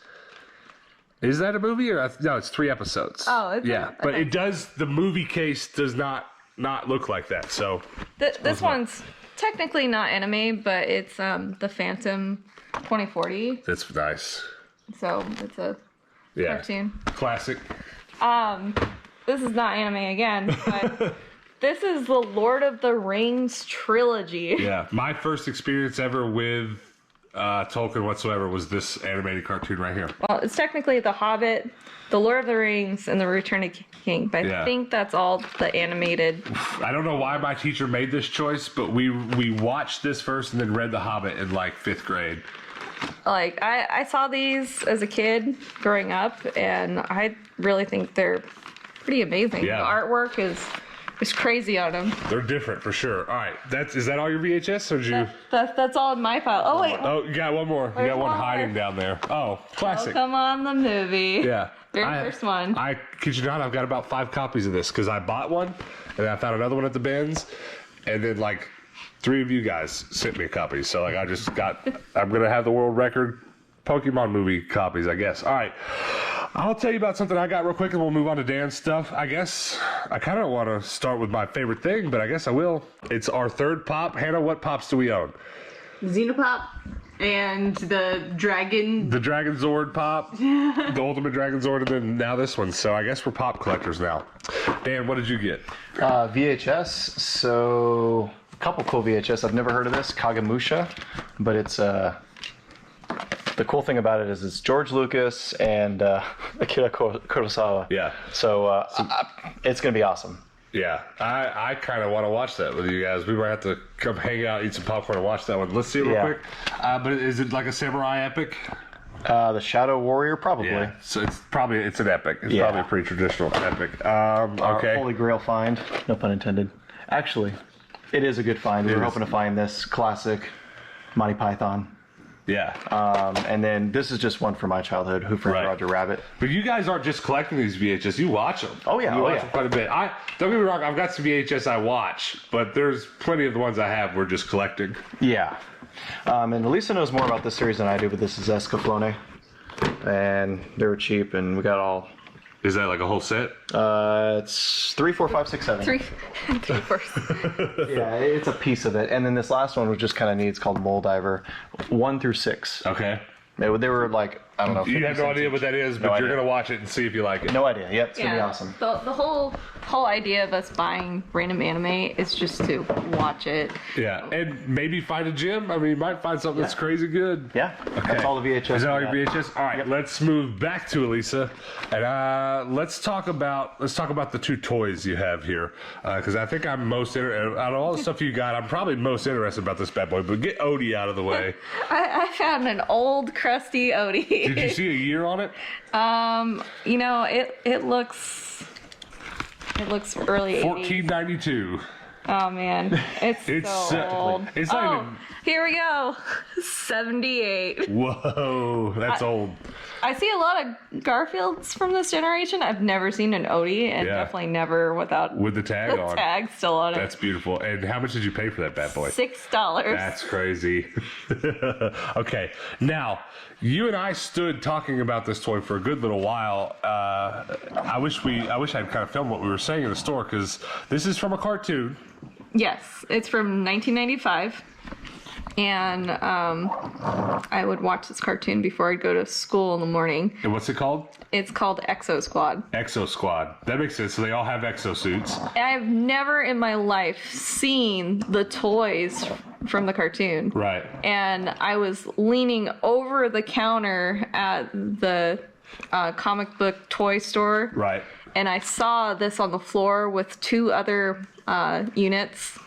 Is that a movie or no? It's 3 episodes. Oh, it's but it does. The movie case does not look like that. So this one's technically not anime, but it's the Phantom 2040. that's nice. So it's a cartoon. Classic. This is not anime again, but this is the Lord of the Rings trilogy. Yeah, my first experience ever with Tolkien whatsoever was this animated cartoon right here. Well, it's technically The Hobbit, The Lord of the Rings, and The Return of King, but I think that's all the animated. I don't know why my teacher made this choice, but we watched this first and then read The Hobbit in like 5th grade. Like, I saw these as a kid growing up, and I really think they're pretty amazing. Yeah. The artwork is crazy on them. They're different for sure. All right, is that all your VHS or did you? That's all in my file. Oh wait. Oh, you got one more. You There's got one one hiding more. down there. Oh, classic. Come on, the movie. Yeah. Very first one. I kid you not, I've got about 5 copies of this because I bought one and then I found another one at the bins, and then like 3 of you guys sent me a copy. So like I'm gonna have the world record Pokemon movie copies, I guess. All right. I'll tell you about something I got real quick and we'll move on to Dan's stuff. I guess I kind of want to start with my favorite thing, but I guess I will. It's our 3rd pop. Hannah, what pops do we own? Xenopop and the dragon. The Dragon Zord pop, the Ultimate Dragon Zord, and then now this one. So I guess we're pop collectors now. Dan, what did you get? VHS. So a couple cool VHS. I've never heard of this, Kagemusha, but it's the cool thing about it is it's George Lucas and Akira Kurosawa. Yeah. So it's gonna be awesome. Yeah, I kind of want to watch that with you guys. We might have to come hang out, eat some popcorn, and watch that one. Let's see it real quick. But is it like a samurai epic? The Shadow Warrior, probably. Yeah. So it's an epic. It's Yeah. probably a pretty traditional epic. Our Okay. Holy Grail find. No pun intended. Actually, it is a good find. We were hoping to find this classic Monty Python. Yeah. And then this is just one from my childhood, Who Framed Right. Roger Rabbit. But you guys aren't just collecting these VHS. You watch them. Oh, yeah. You Oh, watch yeah. them quite a bit. Don't get me wrong. I've got some VHS I watch, but there's plenty of the ones I have we're just collecting. Yeah. And Lisa knows more about this series than I do, but this is Escaflowne. And they were cheap, and we got all... Is that like a whole set? It's 3, 4, 5, 6, 7. 3, 4. Yeah, it's a piece of it. And then this last one was just kind of neat. It's called Mole Diver, 1 through 6. Okay. They were like, I don't know. You 50 have no cents idea each. what that is, No but you're idea. going to watch it and see if you like it. No idea. Yep, it's gonna be awesome. The whole idea of us buying random anime is just to watch it. Yeah, and maybe find a gem. I mean, you might find something that's crazy good. Yeah, that's all the VHS. Is that all we your got. VHS? All right, let's move back to Elisa, and let's talk about the 2 toys you have here, because I think I'm most out of all the stuff you got. I'm probably most interested about this bad boy. But get Odie out of the way. I found an old crusty Odie. Did you see a year on it? You know, it looks early 80s. 1492. Oh man, it's so old. It's not even. Here we go. 78. Whoa, that's old. I see a lot of Garfields from this generation. I've never seen an Odie, and Yeah. definitely never without With the tag the on. tag still on it. That's beautiful. And how much did you pay for that bad boy? $6. That's crazy. Okay, now you and I stood talking about this toy for a good little while. I wish I'd kind of filmed what we were saying in the store, because this is from a cartoon. Yes, it's from 1995. and I would watch this cartoon before I'd go to school in the morning. And what's it called? It's called Exo Squad. Exo Squad. That makes sense. So they all have exosuits. I've never in my life seen the toys from the cartoon. Right. And I was leaning over the counter at the comic book toy store. Right. And I saw this on the floor with two other units.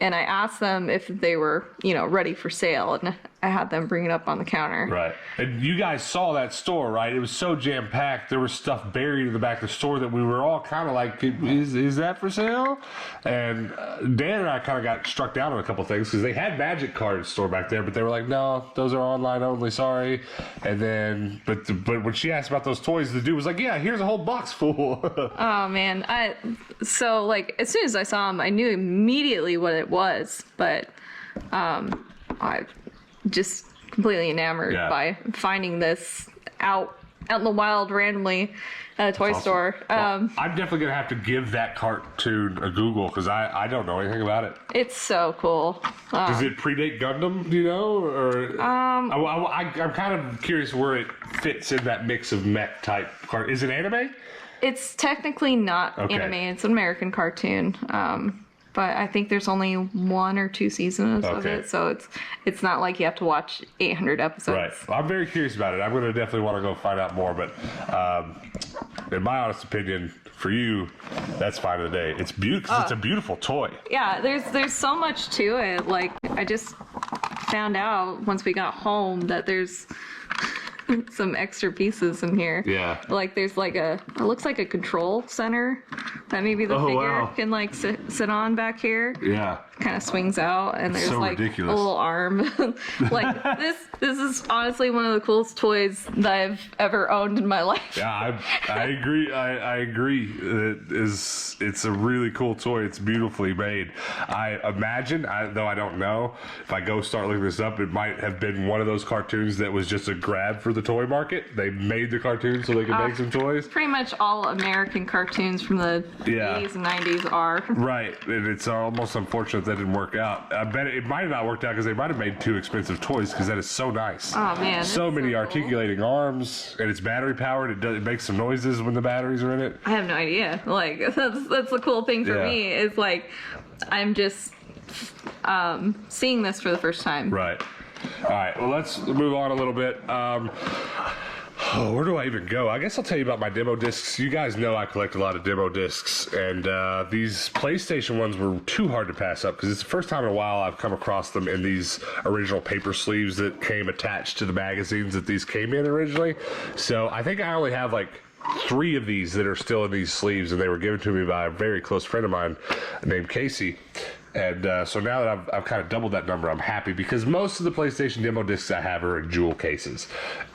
And I asked them if they were, ready for sale. And I had them bring it up on the counter. Right. And you guys saw that store, right? It was so jam-packed. There was stuff buried in the back of the store that we were all kind of like, is that for sale? And Dan and I kind of got struck down on a couple things because they had magic cards store back there, but they were like, no, those are online only, sorry. And then, but when she asked about those toys, the dude was like, yeah, here's a whole box full. Oh, man. As soon as I saw them, I knew immediately what it was, but I just completely enamored by finding this out in the wild randomly at a toy store. Well, I'm definitely going to have to give that cartoon a Google because I don't know anything about it. It's so cool. Does it predate Gundam, do you know? Or I'm kind of curious where it fits in that mix of mech type card. Is it anime? It's technically not anime. It's an American cartoon. But I think there's only 1 or 2 seasons of it, so it's not like you have to watch 800 episodes. Right. Well, I'm very curious about it. I'm going to definitely want to go find out more, but in my honest opinion, for you, that's fine today. It's beautiful. It's a beautiful toy. Yeah, there's so much to it. Like, I just found out once we got home that there's some extra pieces in here. Yeah. Like there's like it looks like a control center that maybe the figure can like sit on back here. Yeah. Kind of swings out and there's so like ridiculous. a little arm. Like this is honestly one of the coolest toys that I've ever owned in my life. Yeah, I agree. I agree. It's a really cool toy. It's beautifully made. I imagine, though I don't know, if I go start looking this up, it might have been one of those cartoons that was just a grab for the toy market. They made the cartoon so they could make some toys. Pretty much all American cartoons from the 80s and 90s are. Right, and it's almost unfortunate that didn't work out. I bet it might have not worked out because they might have made too expensive toys because that is so nice. Oh man, so many articulating arms, and it's battery powered. It makes some noises when the batteries are in it. I have no idea. Like that's the cool thing for me is like I'm just seeing this for the first time. Right. All right. Well, let's move on a little bit. Where do I even go? I guess I'll tell you about my demo discs. You guys know I collect a lot of demo discs, and these PlayStation ones were too hard to pass up because it's the first time in a while I've come across them in these original paper sleeves that came attached to the magazines that these came in originally. So I think I only have like 3 of these that are still in these sleeves, and they were given to me by a very close friend of mine named Casey. And so now that I've kind of doubled that number, I'm happy because most of the PlayStation demo discs I have are in jewel cases.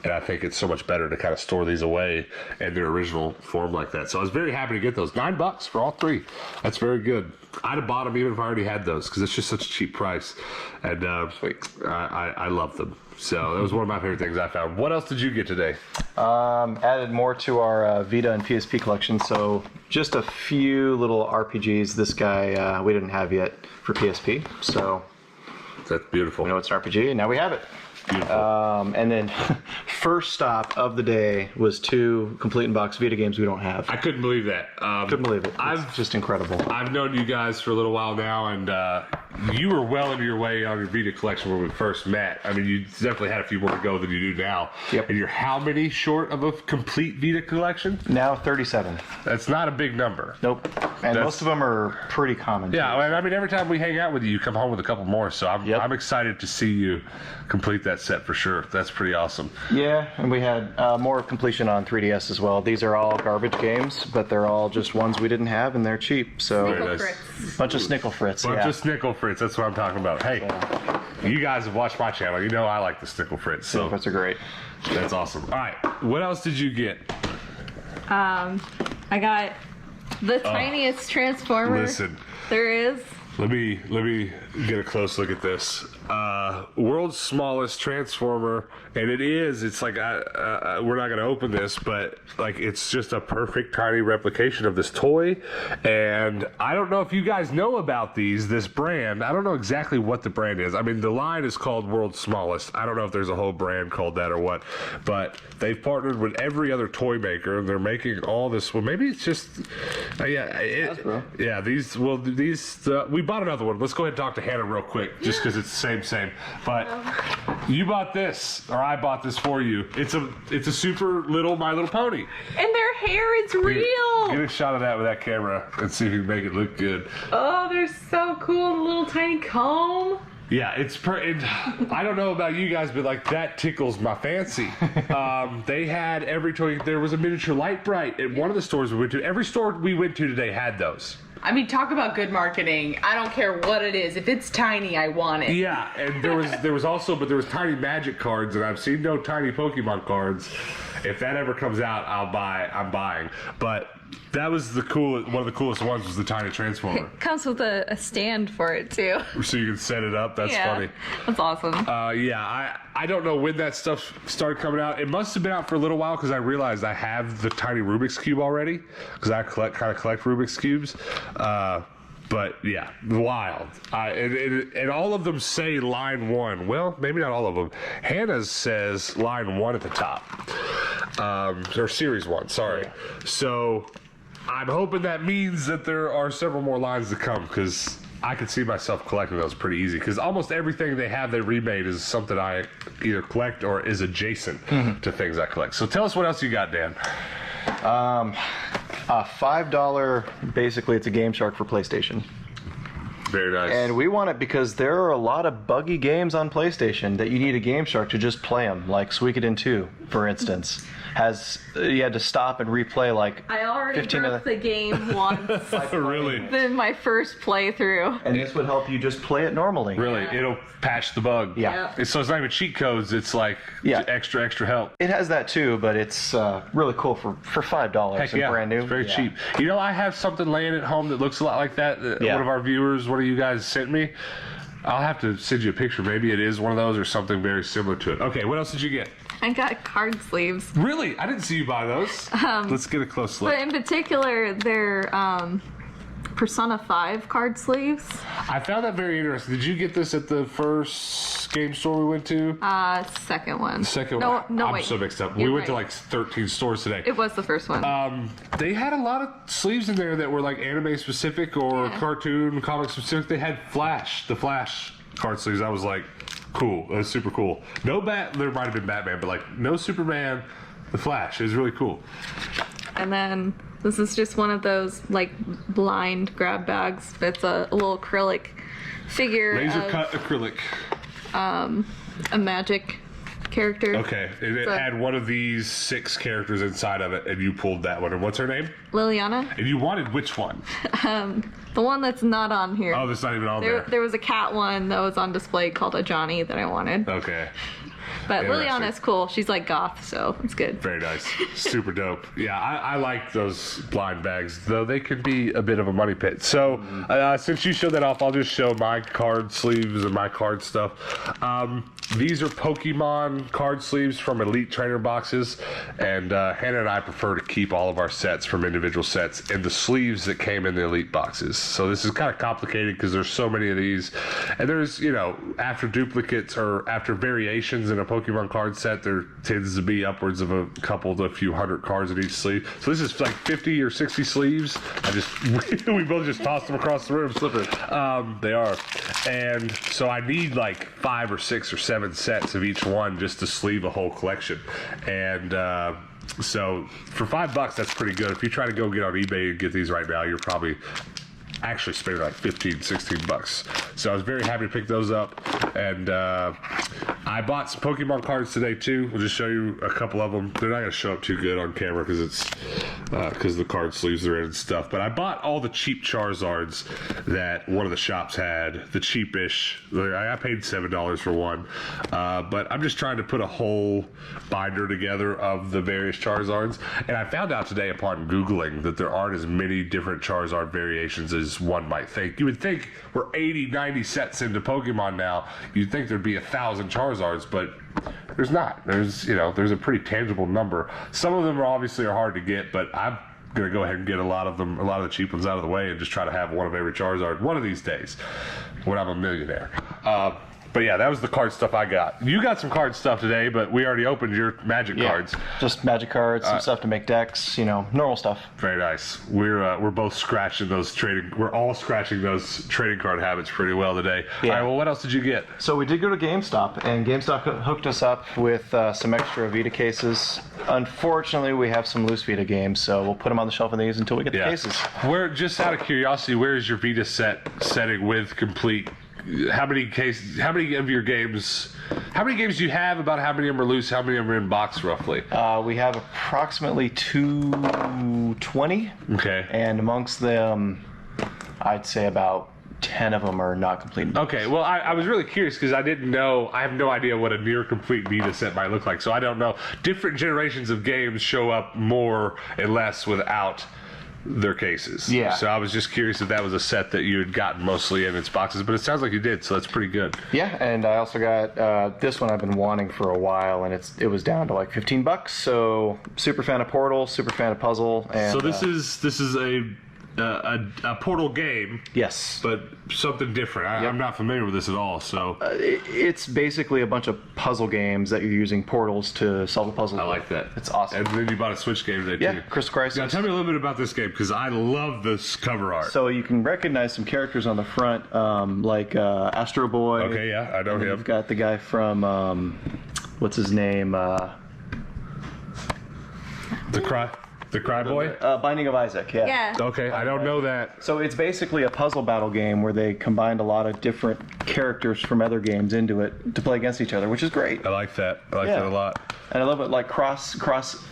And I think it's so much better to kind of store these away in their original form like that. So I was very happy to get those. $9 for all 3. That's very good. I'd have bought them even if I already had those because it's just such a cheap price. And I love them. So that was one of my favorite things I found. What else did you get today? Added more to our Vita and PSP collection. So just a few little RPGs. This guy we didn't have yet for PSP. So that's beautiful. We know it's an RPG, and now we have it. Beautiful. And then first stop of the day was 2 complete in box Vita games we don't have. I couldn't believe that. Couldn't believe it. It's just incredible. I've known you guys for a little while now, and you were well into your way on your Vita collection when we first met. I mean, you definitely had a few more to go than you do now. Yep. And you're how many short of a complete Vita collection? Now 37. That's not a big number. Nope. And most of them are pretty common. Yeah, I mean, every time we hang out with you, you come home with a couple more. So I'm excited to see you complete that set for sure. That's pretty awesome. Yeah, and we had more completion on 3DS as well. These are all garbage games, but they're all just ones we didn't have, and they're cheap. So bunch of Snickle Fritz. Bunch of Snickle Fritz. That's what I'm talking about. Hey, you guys have watched my channel. You know I like the Snickle Fritz. So Snickle Fritz are great. That's awesome. All right, what else did you get? I got the tiniest transformer Listen. there is. Let me get a close look at this. World's smallest transformer, and it's like we're not gonna open this, but like it's just a perfect tiny replication of this toy. And I don't know if you guys know about this brand. I don't know exactly what the brand is. I mean, the line is called World's Smallest. I don't know if there's a whole brand called that or what, but they've partnered with every other toy maker, and they're making all this. Well, maybe it's just we bought another one. Let's go ahead and talk to Hannah real quick, just because it's the same. But you bought this, or I bought this for you. It's a super little My Little Pony. And their hair is real. Get a shot of that with that camera and see if you can make it look good. Oh, they're so cool. The little tiny comb. Yeah, I don't know about you guys, but like that tickles my fancy. They had every toy. There was a miniature Light Bright at one of the stores we went to. Every store we went to today had those. I mean, talk about good marketing. I don't care what it is. If it's tiny, I want it. Yeah, and there was tiny Magic cards, and I've seen no tiny Pokemon cards. If that ever comes out, I'm buying. But that was one of the coolest ones was the tiny Transformer. It comes with a stand for it too. So you can set it up. That's funny. That's awesome. I don't know when that stuff started coming out. It must have been out for a little while because I realized I have the tiny Rubik's Cube already because I kind of collect Rubik's Cubes. But yeah, wild. And all of them say line 1. Well, maybe not all of them. Hannah's says line 1 at the top. Or series 1, sorry. Yeah. So I'm hoping that means that there are several more lines to come because I could see myself collecting those pretty easy because almost everything they remade is something I either collect or is adjacent to things I collect. So tell us what else you got, Dan. $5, basically it's a Game Shark for PlayStation. Very nice. And we want it because there are a lot of buggy games on PlayStation that you need a Game Shark to just play them, like Suikoden 2, for instance. You had to stop and replay like I already 15 broke the game once. Really? In my first playthrough. And this would help you just play it normally. Really? Yeah. It'll patch the bug. Yeah. So it's not even cheat codes. It's like extra help. It has that too, but it's really cool for $5 Heck and yeah. brand new. It's very cheap. You know, I have something laying at home that looks a lot like that. One of our viewers, one of you guys sent me. I'll have to send you a picture. Maybe it is one of those or something very similar to it. Okay, what else did you get? I got card sleeves. Really? I didn't see you buy those. Let's get a close look. But in particular, they're Persona 5 card sleeves. I found that very interesting. Did you get this at the first game store we went to? Second one. Second one. No, I'm wait. so mixed up. You're We went to right. like 13 stores today. It was the first one. They had a lot of sleeves in there that were like anime specific or cartoon, comic specific. They had the Flash card sleeves. I was like, cool. That was super cool. There might have been Batman, but like no Superman, the Flash. It was really cool. And then this is just one of those like blind grab bags. It's a little acrylic figure. Laser cut acrylic. A magic character. Okay. And it had one of these 6 characters inside of it, and you pulled that one. And what's her name? Liliana. And you wanted which one? The one that's not on here. Oh, that's not even on there. There was a cat one that was on display called a Johnny that I wanted. Okay. But Interesting. Liliana's cool. She's like goth, so it's good. Very nice. Super dope. Yeah, I like those blind bags, though they could be a bit of a money pit. So since you showed that off, I'll just show my card sleeves and my card stuff. These are Pokemon card sleeves from Elite Trainer boxes, and Hannah and I prefer to keep all of our sets from individual sets in the sleeves that came in the Elite boxes. So this is kind of complicated because there's so many of these, and there's, after duplicates or after variations in a Pokemon card set, there tends to be upwards of a couple to a few hundred cards in each sleeve. So this is like 50 or 60 sleeves. We both just tossed them across the room. Slippery. They are. And so I need like 5 or 6 or 7 sets of each one just to sleeve a whole collection. And so for $5, that's pretty good. If you try to go get on eBay and get these right now, you're probably actually spending like $15-16. So I was very happy to pick those up, and I bought some Pokemon cards today too. We'll just show you a couple of them. They're not going to show up too good on camera because the card sleeves are in and stuff. But I bought all the cheap Charizards that one of the shops had, the cheapish. I paid $7 for one. But I'm just trying to put a whole binder together of the various Charizards. And I found out today upon Googling that there aren't as many different Charizard variations as one might think. You would think we're 80, 90 sets into Pokemon now. You'd think there'd be 1,000 Charizards, but there's not. There's a pretty tangible number. Some of them obviously are hard to get, but I'm gonna go ahead and get a lot of the cheap ones out of the way and just try to have one of every Charizard one of these days when I'm a millionaire. But yeah, that was the card stuff I got. You got some card stuff today, but we already opened your Magic cards. Just Magic cards, some stuff to make decks, normal stuff. Very nice. We're both scratching those trading. We're all scratching those trading card habits pretty well today. Yeah. All right. Well, what else did you get? So we did go to GameStop, and GameStop hooked us up with some extra Vita cases. Unfortunately, we have some loose Vita games, so we'll put them on the shelf in these until we get the cases. Where, just out of curiosity, where is your Vita setting with complete? How many of your games? How many games do you have? About how many of them are loose? How many of them are in box, roughly? We have approximately 220. Okay. And amongst them, I'd say about 10 of them are not complete. Okay, well, I was really curious because I didn't know. I have no idea what a near complete Vita set might look like, so I don't know. Different generations of games show up more and less without their cases. Yeah. So I was just curious if that was a set that you had gotten mostly in its boxes, but it sounds like you did, so that's pretty good. Yeah, and I also got this one I've been wanting for a while, and it was down to like $15. So super fan of Portal, super fan of Puzzle, and so this is a Portal game. Yes, but something different. I'm not familiar with this at all. So it's basically a bunch of puzzle games that you're using portals to solve a puzzle. I like that. It's awesome. And then you bought a Switch game today too. Yeah, Crystal Crisis. Now tell me a little bit about this game because I love this cover art. So you can recognize some characters on the front, like Astro Boy. Okay, yeah, I know him. You've got the guy from what's his name? The Cry Boy? Binding of Isaac, yeah. Yeah. Okay, I don't know that. So it's basically a puzzle battle game where they combined a lot of different characters from other games into it to play against each other, which is great. I like that. I like that a lot. And I love it. Like Cross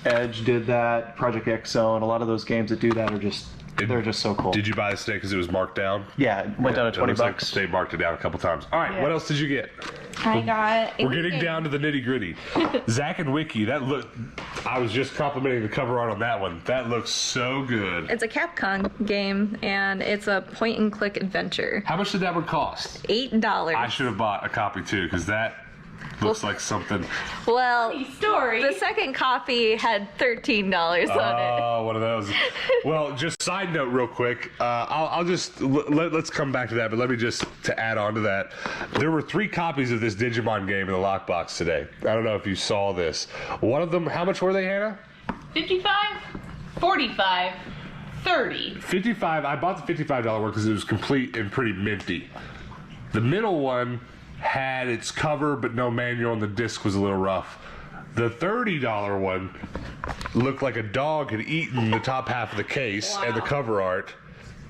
Edge did that, Project X Zone, a lot of those games that do that are just they're just so cool. Did you buy this today because it was marked down? Yeah, it went down to $20. Like they marked it down a couple times. All right, what else did you get? I got. We're getting down to the nitty gritty. Zack and Wiki. I was just complimenting the cover art on that one. That looks so good. It's a Capcom game, and it's a point-and-click adventure. How much did that one cost? $8. I should have bought a copy too, because that looks like something. Well, story. The second copy had $13 on it. Oh, one of those. Well, just side note real quick. I'll just, let's come back to that, but let me just, to add on to that. There were 3 copies of this Digimon game in the lockbox today. I don't know if you saw this. One of them, how much were they, Hannah? 55, 45, 30. 55, I bought the $55 one because it was complete and pretty minty. The middle one had its cover but no manual and the disc was a little rough. The $30 one looked like a dog had eaten the top half of the case and the cover art,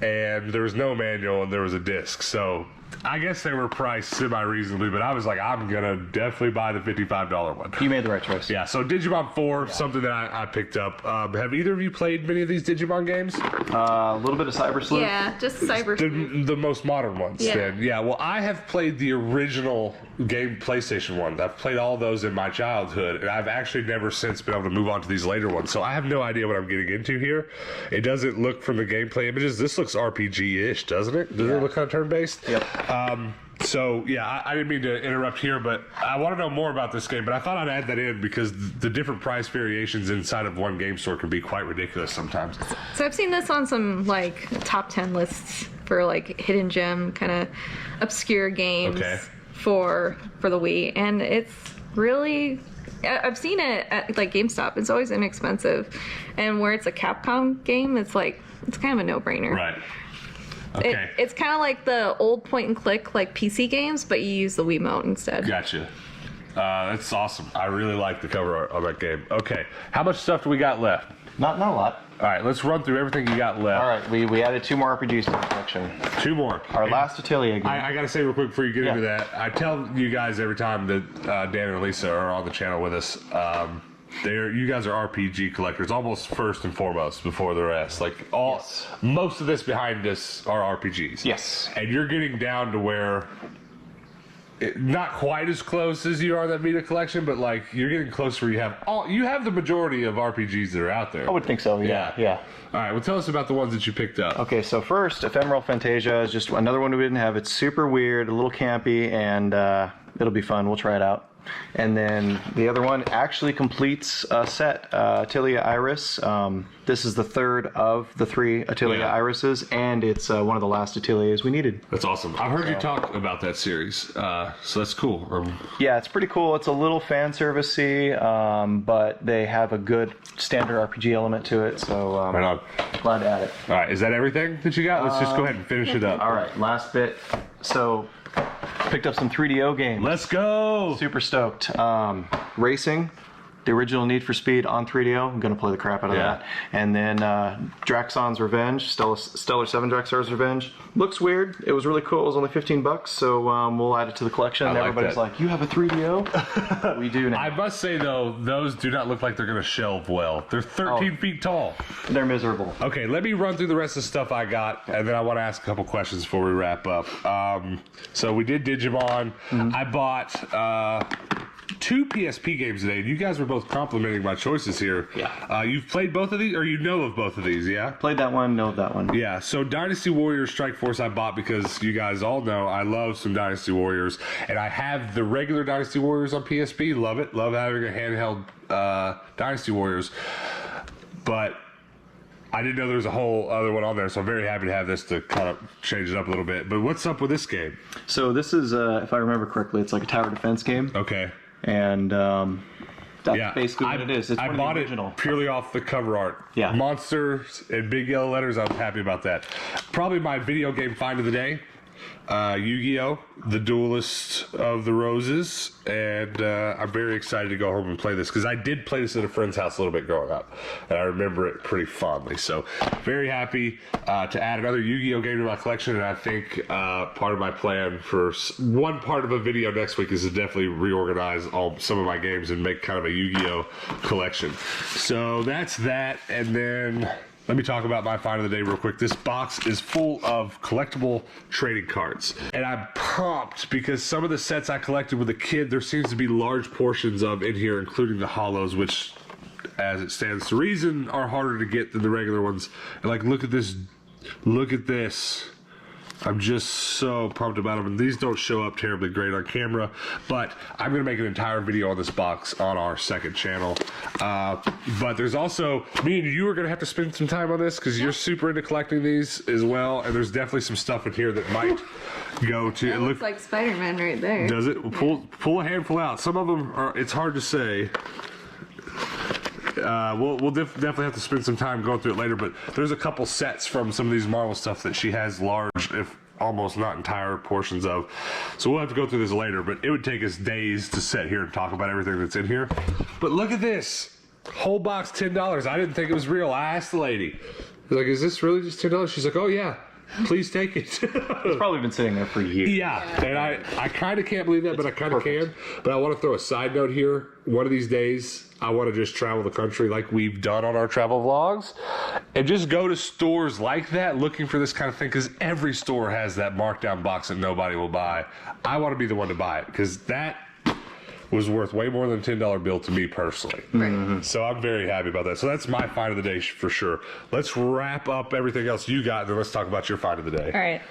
and there was no manual and there was a disc. So I guess they were priced semi-reasonably, but I was like, I'm gonna definitely buy the $55 one. You made the right choice. Yeah, so Digimon 4, something that I picked up. Have either of you played many of these Digimon games? A little bit of Cyber Sleuth. Yeah, just Cyber Sleuth. The most modern ones, then. Yeah, well, I have played the original game PlayStation one. I've played all those in my childhood, and I've actually never since been able to move on to these later ones. So I have no idea what I'm getting into here. It doesn't look, from the gameplay images, this looks RPG-ish, doesn't it? Does it look kind of turn-based? Yep. So, yeah, I didn't mean to interrupt here, but I want to know more about this game, but I thought I'd add that in because the different price variations inside of one game store can be quite ridiculous sometimes. So I've seen this on some, like, top 10 lists for, like, hidden gem, kind of obscure games for the Wii, and it's really... I've seen it at, like, GameStop. It's always inexpensive, and where it's a Capcom game, it's, like, it's kind of a no-brainer. Right. Okay. It's kind of like the old point-and-click, like, PC games, but you use the Wiimote instead. Gotcha. That's awesome. I really like the cover art on that game. Okay, how much stuff do we got left? Not a lot. All right, let's run through everything you got left. All right, we added 2 more RPGs to the collection. 2 more. Our last Atelier game. I gotta say real quick before you get into that, I tell you guys every time that Dan and Lisa are on the channel with us, you guys are RPG collectors, almost first and foremost before the rest. Like most of this behind us are RPGs. Yes. And you're getting down to where not quite as close as you are that Vita collection, but like you're getting close where you have the majority of RPGs that are out there. I would think so. Yeah. All right, well, tell us about the ones that you picked up. Okay, so first, Ephemeral Fantasia is just another one we didn't have. It's super weird, a little campy, and it'll be fun. We'll try it out. And then the other one actually completes a set, Atelier Iris. This is the third of the 3 Atelier Irises, and it's one of the last Ateliers we needed. That's awesome. I've heard you talk about that series, so that's cool. Yeah, it's pretty cool. It's a little fan servicey, but they have a good standard RPG element to it, so right on. Glad to add it. All right, is that everything that you got? Let's just go ahead and finish it up. All right, last bit. So picked up some 3DO games. Let's go! Super stoked. Racing, the original Need for Speed on 3DO. I'm going to play the crap out of that. And then Draxon's Revenge, Stellar 7 Draxon's Revenge. Looks weird. It was really cool. It was only $15, so we'll add it to the collection. And everybody's like, you have a 3DO? We do now. I must say, though, those do not look like they're going to shelve well. They're 13 feet tall. They're miserable. Okay, let me run through the rest of the stuff I got, and then I want to ask a couple questions before we wrap up. So we did Digimon. I bought 2 PSP games today, and you guys were both complimenting my choices here. Yeah. You've played both of these, or you know of both of these, yeah? Played that one, know that one. Yeah, so Dynasty Warriors Strike Force I bought because you guys all know I love some Dynasty Warriors, and I have the regular Dynasty Warriors on PSP. Love it. Love having a handheld Dynasty Warriors. But I didn't know there was a whole other one on there, so I'm very happy to have this to kind of change it up a little bit. But what's up with this game? So this is, if I remember correctly, it's like a tower defense game. Okay. And that's basically what it is. It's I one of the bought original. it purely off the cover art. Yeah. Monsters in big yellow letters. I'm happy about that. Probably my video game find of the day. Yu-Gi-Oh! The Duelist of the Roses, and I'm very excited to go home and play this because I did play this at a friend's house a little bit growing up, and I remember it pretty fondly. So very happy to add another Yu-Gi-Oh! Game to my collection, and I think part of my plan for one part of a video next week is to definitely reorganize some of my games and make kind of a Yu-Gi-Oh! Collection. So that's that, and then let me talk about my find of the day real quick. This box is full of collectible trading cards. And I'm pumped because some of the sets I collected with a kid, there seems to be large portions of in here, including the holos, which, as it stands to reason, are harder to get than the regular ones. And like, look at this. Look at this. I'm just so pumped about them, and these don't show up terribly great on camera, but I'm going to make an entire video on this box on our second channel. But there's also, me and you are going to have to spend some time on this because you're super into collecting these as well, and there's definitely some stuff in here that might go to... It looks like Spider-Man right there. Does it? Pull a handful out. Some of them are, it's hard to say. We'll definitely have to spend some time going through it later, but there's a couple sets from some of these Marvel stuff that she has large, if almost not entire portions of. So we'll have to go through this later, but it would take us days to sit here and talk about everything that's in here. But look at this. Whole box, $10. I didn't think it was real. I asked the lady, I was like, is this really just $10? She's like, oh yeah. Please take it. It's probably been sitting there for years. Yeah, and I kind of can't believe that, but I kind of can. But I want to throw a side note here. One of these days, I want to just travel the country like we've done on our travel vlogs and just go to stores like that looking for this kind of thing, because every store has that markdown box that nobody will buy. I want to be the one to buy it because that was worth way more than a $10 bill to me personally. Right. So I'm very happy about that. So that's my find of the day for sure. Let's wrap up everything else you got, and then let's talk about your find of the day. All right.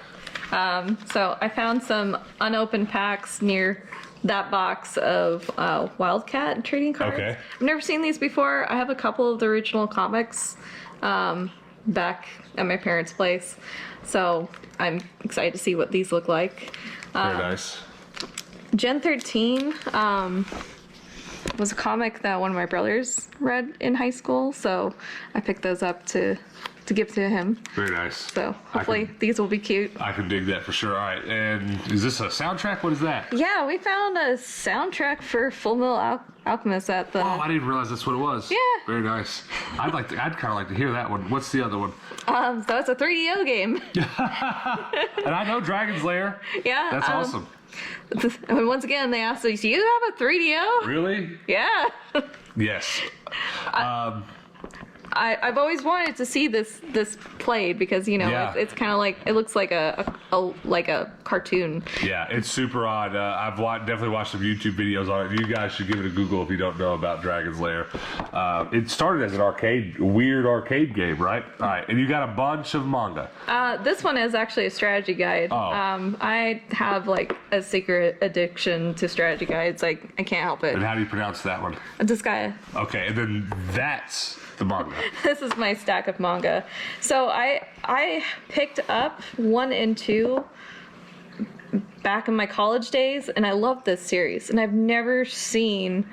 So I found some unopened packs near that box of Wildcat trading cards. Okay. I've never seen these before. I have a couple of the original comics back at my parents' place. So I'm excited to see what these look like. Very nice. Gen 13, was a comic that one of my brothers read in high school, so I picked those up to give to him. Very nice. So hopefully these will be cute. I can dig that for sure. All right, and is this a soundtrack? What is that? Yeah, we found a soundtrack for Full Metal Alchemist at the... Oh, I didn't realize that's what it was. Yeah. Very nice. I'd kind of like to hear that one. What's the other one? So it's a 3DO game. And I know Dragon's Lair. Yeah. That's awesome. And once again, they asked us, "Do you have a 3DO?" Really? Yeah. Yes. I've always wanted to see this played because Yeah. it's kind of like, it looks like a cartoon. Yeah, it's super odd. I've definitely watched some YouTube videos on it. You guys should give it a Google if you don't know about Dragon's Lair. It started as an weird arcade game, right? All right, and you got a bunch of manga. This one is actually a strategy guide. Oh. I have like a secret addiction to strategy guides. I can't help it. And how do you pronounce that one? This guy. Okay, and then that's the manga. This is my stack of manga. So I picked up 1 and 2 back in my college days, and I love this series, and I've never seen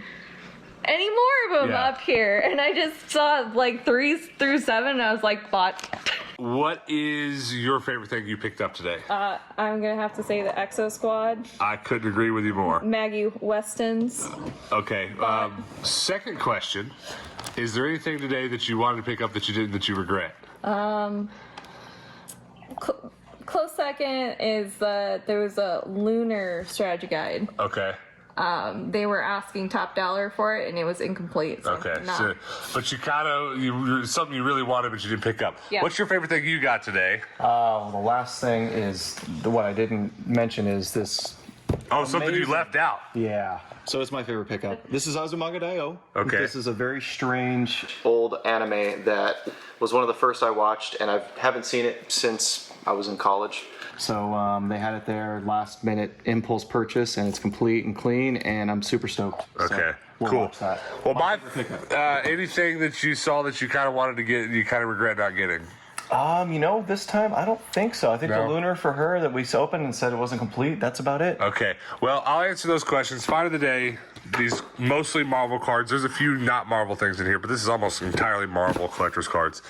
any more of them Yeah. up here. And I just saw like 3 through 7, and I was like, bought. What is your favorite thing you picked up today? I'm gonna have to say the Exo Squad, I couldn't agree with you more. Maggie Weston's. Okay, second question. Is there anything today that you wanted to pick up that you didn't, that you regret? Close second is there was a lunar strategy guide. Okay. They were asking top dollar for it, and it was incomplete. So Okay, no. so, but you something you really wanted, but you didn't pick up. Yeah. What's your favorite thing you got today? The last thing is what I didn't mention is this. Oh, something you Amazing. left out. Yeah. So it's my favorite pickup. This is Azumanga Daioh. Okay. This is a very strange old anime that was one of the first I watched, and I haven't seen it since I was in college. So they had it there, last minute impulse purchase, and it's complete and clean, and I'm super stoked. Okay, So we'll cool. watch that. Well, favorite anything that you saw that you kind of wanted to get, you kind of regret not getting. This time I don't think so. I think No? the lunar for her that we opened and said it wasn't complete. That's about it. Okay, well, I'll answer those questions. Find of the day, these mostly Marvel cards. There's a few not Marvel things in here, but this is almost entirely Marvel collector's cards.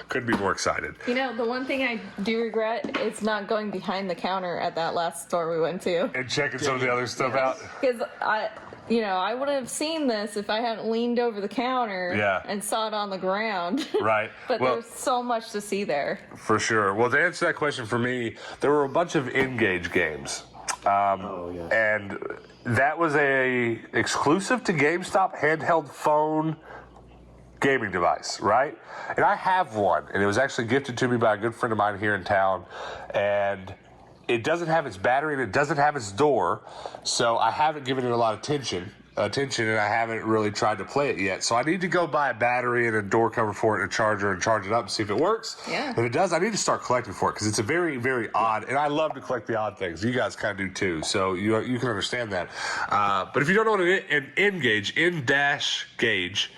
Couldn't be more excited. The one thing I do regret is not going behind the counter at that last store we went to. And checking some of the other stuff out. Because I would have seen this if I hadn't leaned over the counter Yeah. and saw it on the ground. Right. But Well- there's so much to see there. For sure. Well, to answer that question for me, there were a bunch of Engage games. And that was a exclusive to GameStop handheld phone gaming device, right? And I have one, and it was actually gifted to me by a good friend of mine here in town. And it doesn't have its battery and it doesn't have its door, so I haven't given it a lot of attention, and I haven't really tried to play it yet. So I need to go buy a battery and a door cover for it and a charger and charge it up and see if it works. Yeah. If it does, I need to start collecting for it because it's a very, very odd, and I love to collect the odd things. You guys kind of do too, so you can understand that. But if you don't know what an N-Gage, N-Gage,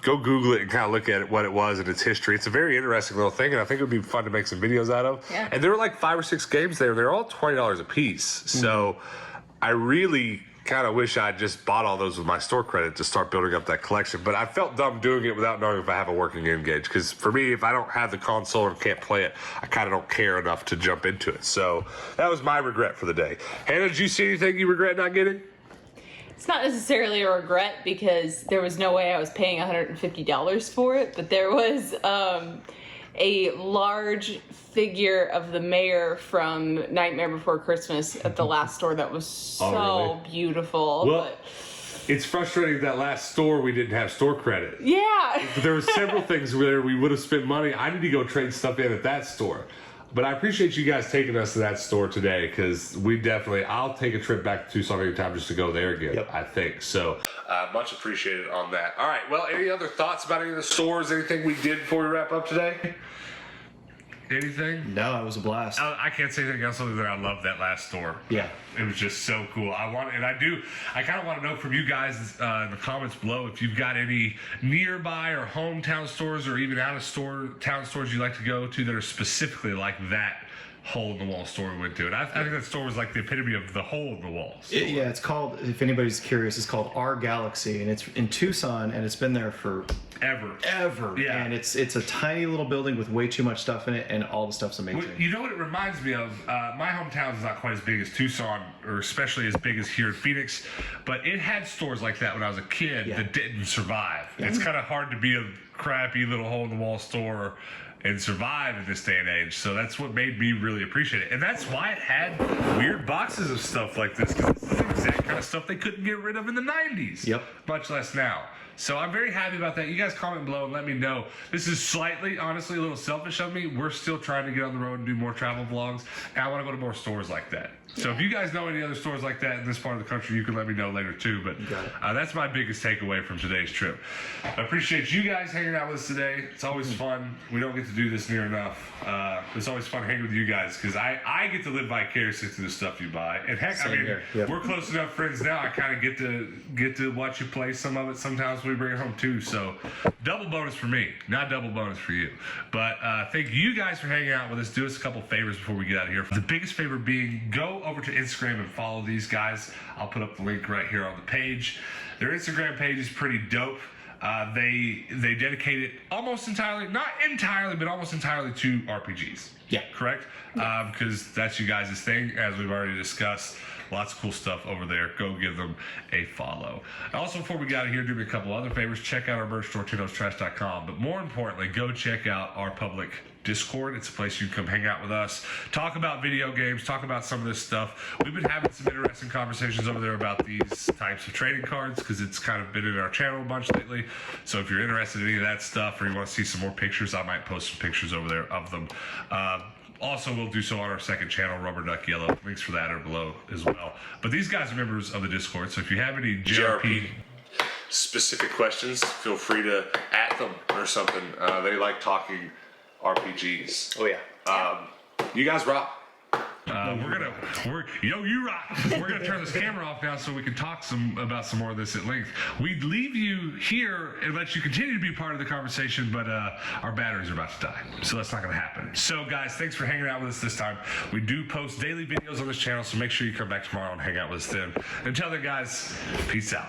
go Google it and kind of look at what it was and its history. It's a very interesting little thing, and I think it would be fun to make some videos out of. Yeah. And there were like 5 or 6 games there. They're all $20 a piece. So I really kind of wish I'd just bought all those with my store credit to start building up that collection. But I felt dumb doing it without knowing if I have a working N-Gage. Because for me, if I don't have the console and can't play it, I kind of don't care enough to jump into it. So that was my regret for the day. Hannah, did you see anything you regret not getting? It's not necessarily a regret because there was no way I was paying $150 for it, but there was a large figure of the mayor from Nightmare Before Christmas at the last store that was so really? beautiful. Well, but it's frustrating that last store we didn't have store credit. yeah. There were several things where we would have spent money. I need to go trade stuff in at that store. But I appreciate you guys taking us to that store today because I'll take a trip back to Tucson anytime just to go there again, I think. So much appreciated on that. All right, well, any other thoughts about any of the stores, anything we did before we wrap up today? Anything? No, it was a blast. I can't say anything else other than I love that last store. Yeah. It was just so cool. I kind of want to know from you guys in the comments below if you've got any nearby or hometown stores or even out of town stores you like to go to that are specifically like that hole-in-the-wall store we went to. And I think that store was like the epitome of the hole-in-the-wall store. Yeah, it's called, if anybody's curious, it's called Our Galaxy, and it's in Tucson, and it's been there for ever. Yeah. And it's a tiny little building with way too much stuff in it, and all the stuff's amazing. Well, you know what it reminds me of? My hometown is not quite as big as Tucson, or especially as big as here in Phoenix, but it had stores like that when I was a kid that didn't survive. It's kind of hard to be a crappy little hole-in-the-wall store and survive in this day and age. So that's what made me really appreciate it. And that's why it had weird boxes of stuff like this, because it's the exact kind of stuff they couldn't get rid of in the 90s. Yep. Much less now. So I'm very happy about that. You guys comment below and let me know. This is slightly, honestly, a little selfish of me. We're still trying to get on the road and do more travel vlogs. And I want to go to more stores like that. So if you guys know any other stores like that in this part of the country, you can let me know later too. But that's my biggest takeaway from today's trip. I appreciate you guys hanging out with us today. It's always fun. We don't get to do this near enough. It's always fun hanging with you guys because I get to live vicariously through the stuff you buy. And heck, I mean, we're close enough friends now. I kind of get to watch you play some of it sometimes when we bring it home too. So double bonus for me, not double bonus for you. But thank you guys for hanging out with us. Do us a couple favors before we get out of here. The biggest favor being go over to Instagram and follow these guys. I'll put up the link right here on the page. Their Instagram page is pretty dope. They dedicate it almost entirely, not entirely, but almost entirely to RPGs. Yeah. Correct? Because that's you guys' thing, as we've already discussed. Lots of cool stuff over there. Go give them a follow. Also, before we get out of here, do me a couple other favors. Check out our merch store, Tino'sTrash.com. But more importantly, go check out our public Discord. It's a place you can come hang out with us, talk about video games, talk about some of this stuff. We've been having some interesting conversations over there about these types of trading cards because it's kind of been in our channel a bunch lately. So if you're interested in any of that stuff or you want to see some more pictures, I might post some pictures over there of them. Also, we'll do so on our second channel, Rubber Duck Yellow. Links for that are below as well. But these guys are members of the Discord, so if you have any JRP specific questions, feel free to at them or something. They like talking RPGs. Oh yeah. You guys rock. You rock. We're gonna turn this camera off now so we can talk about some more of this at length. We'd leave you here and let you continue to be part of the conversation, but our batteries are about to die, so that's not gonna happen. So guys, thanks for hanging out with us this time. We do post daily videos on this channel, so make sure you come back tomorrow and hang out with us then. Until then, guys, peace out.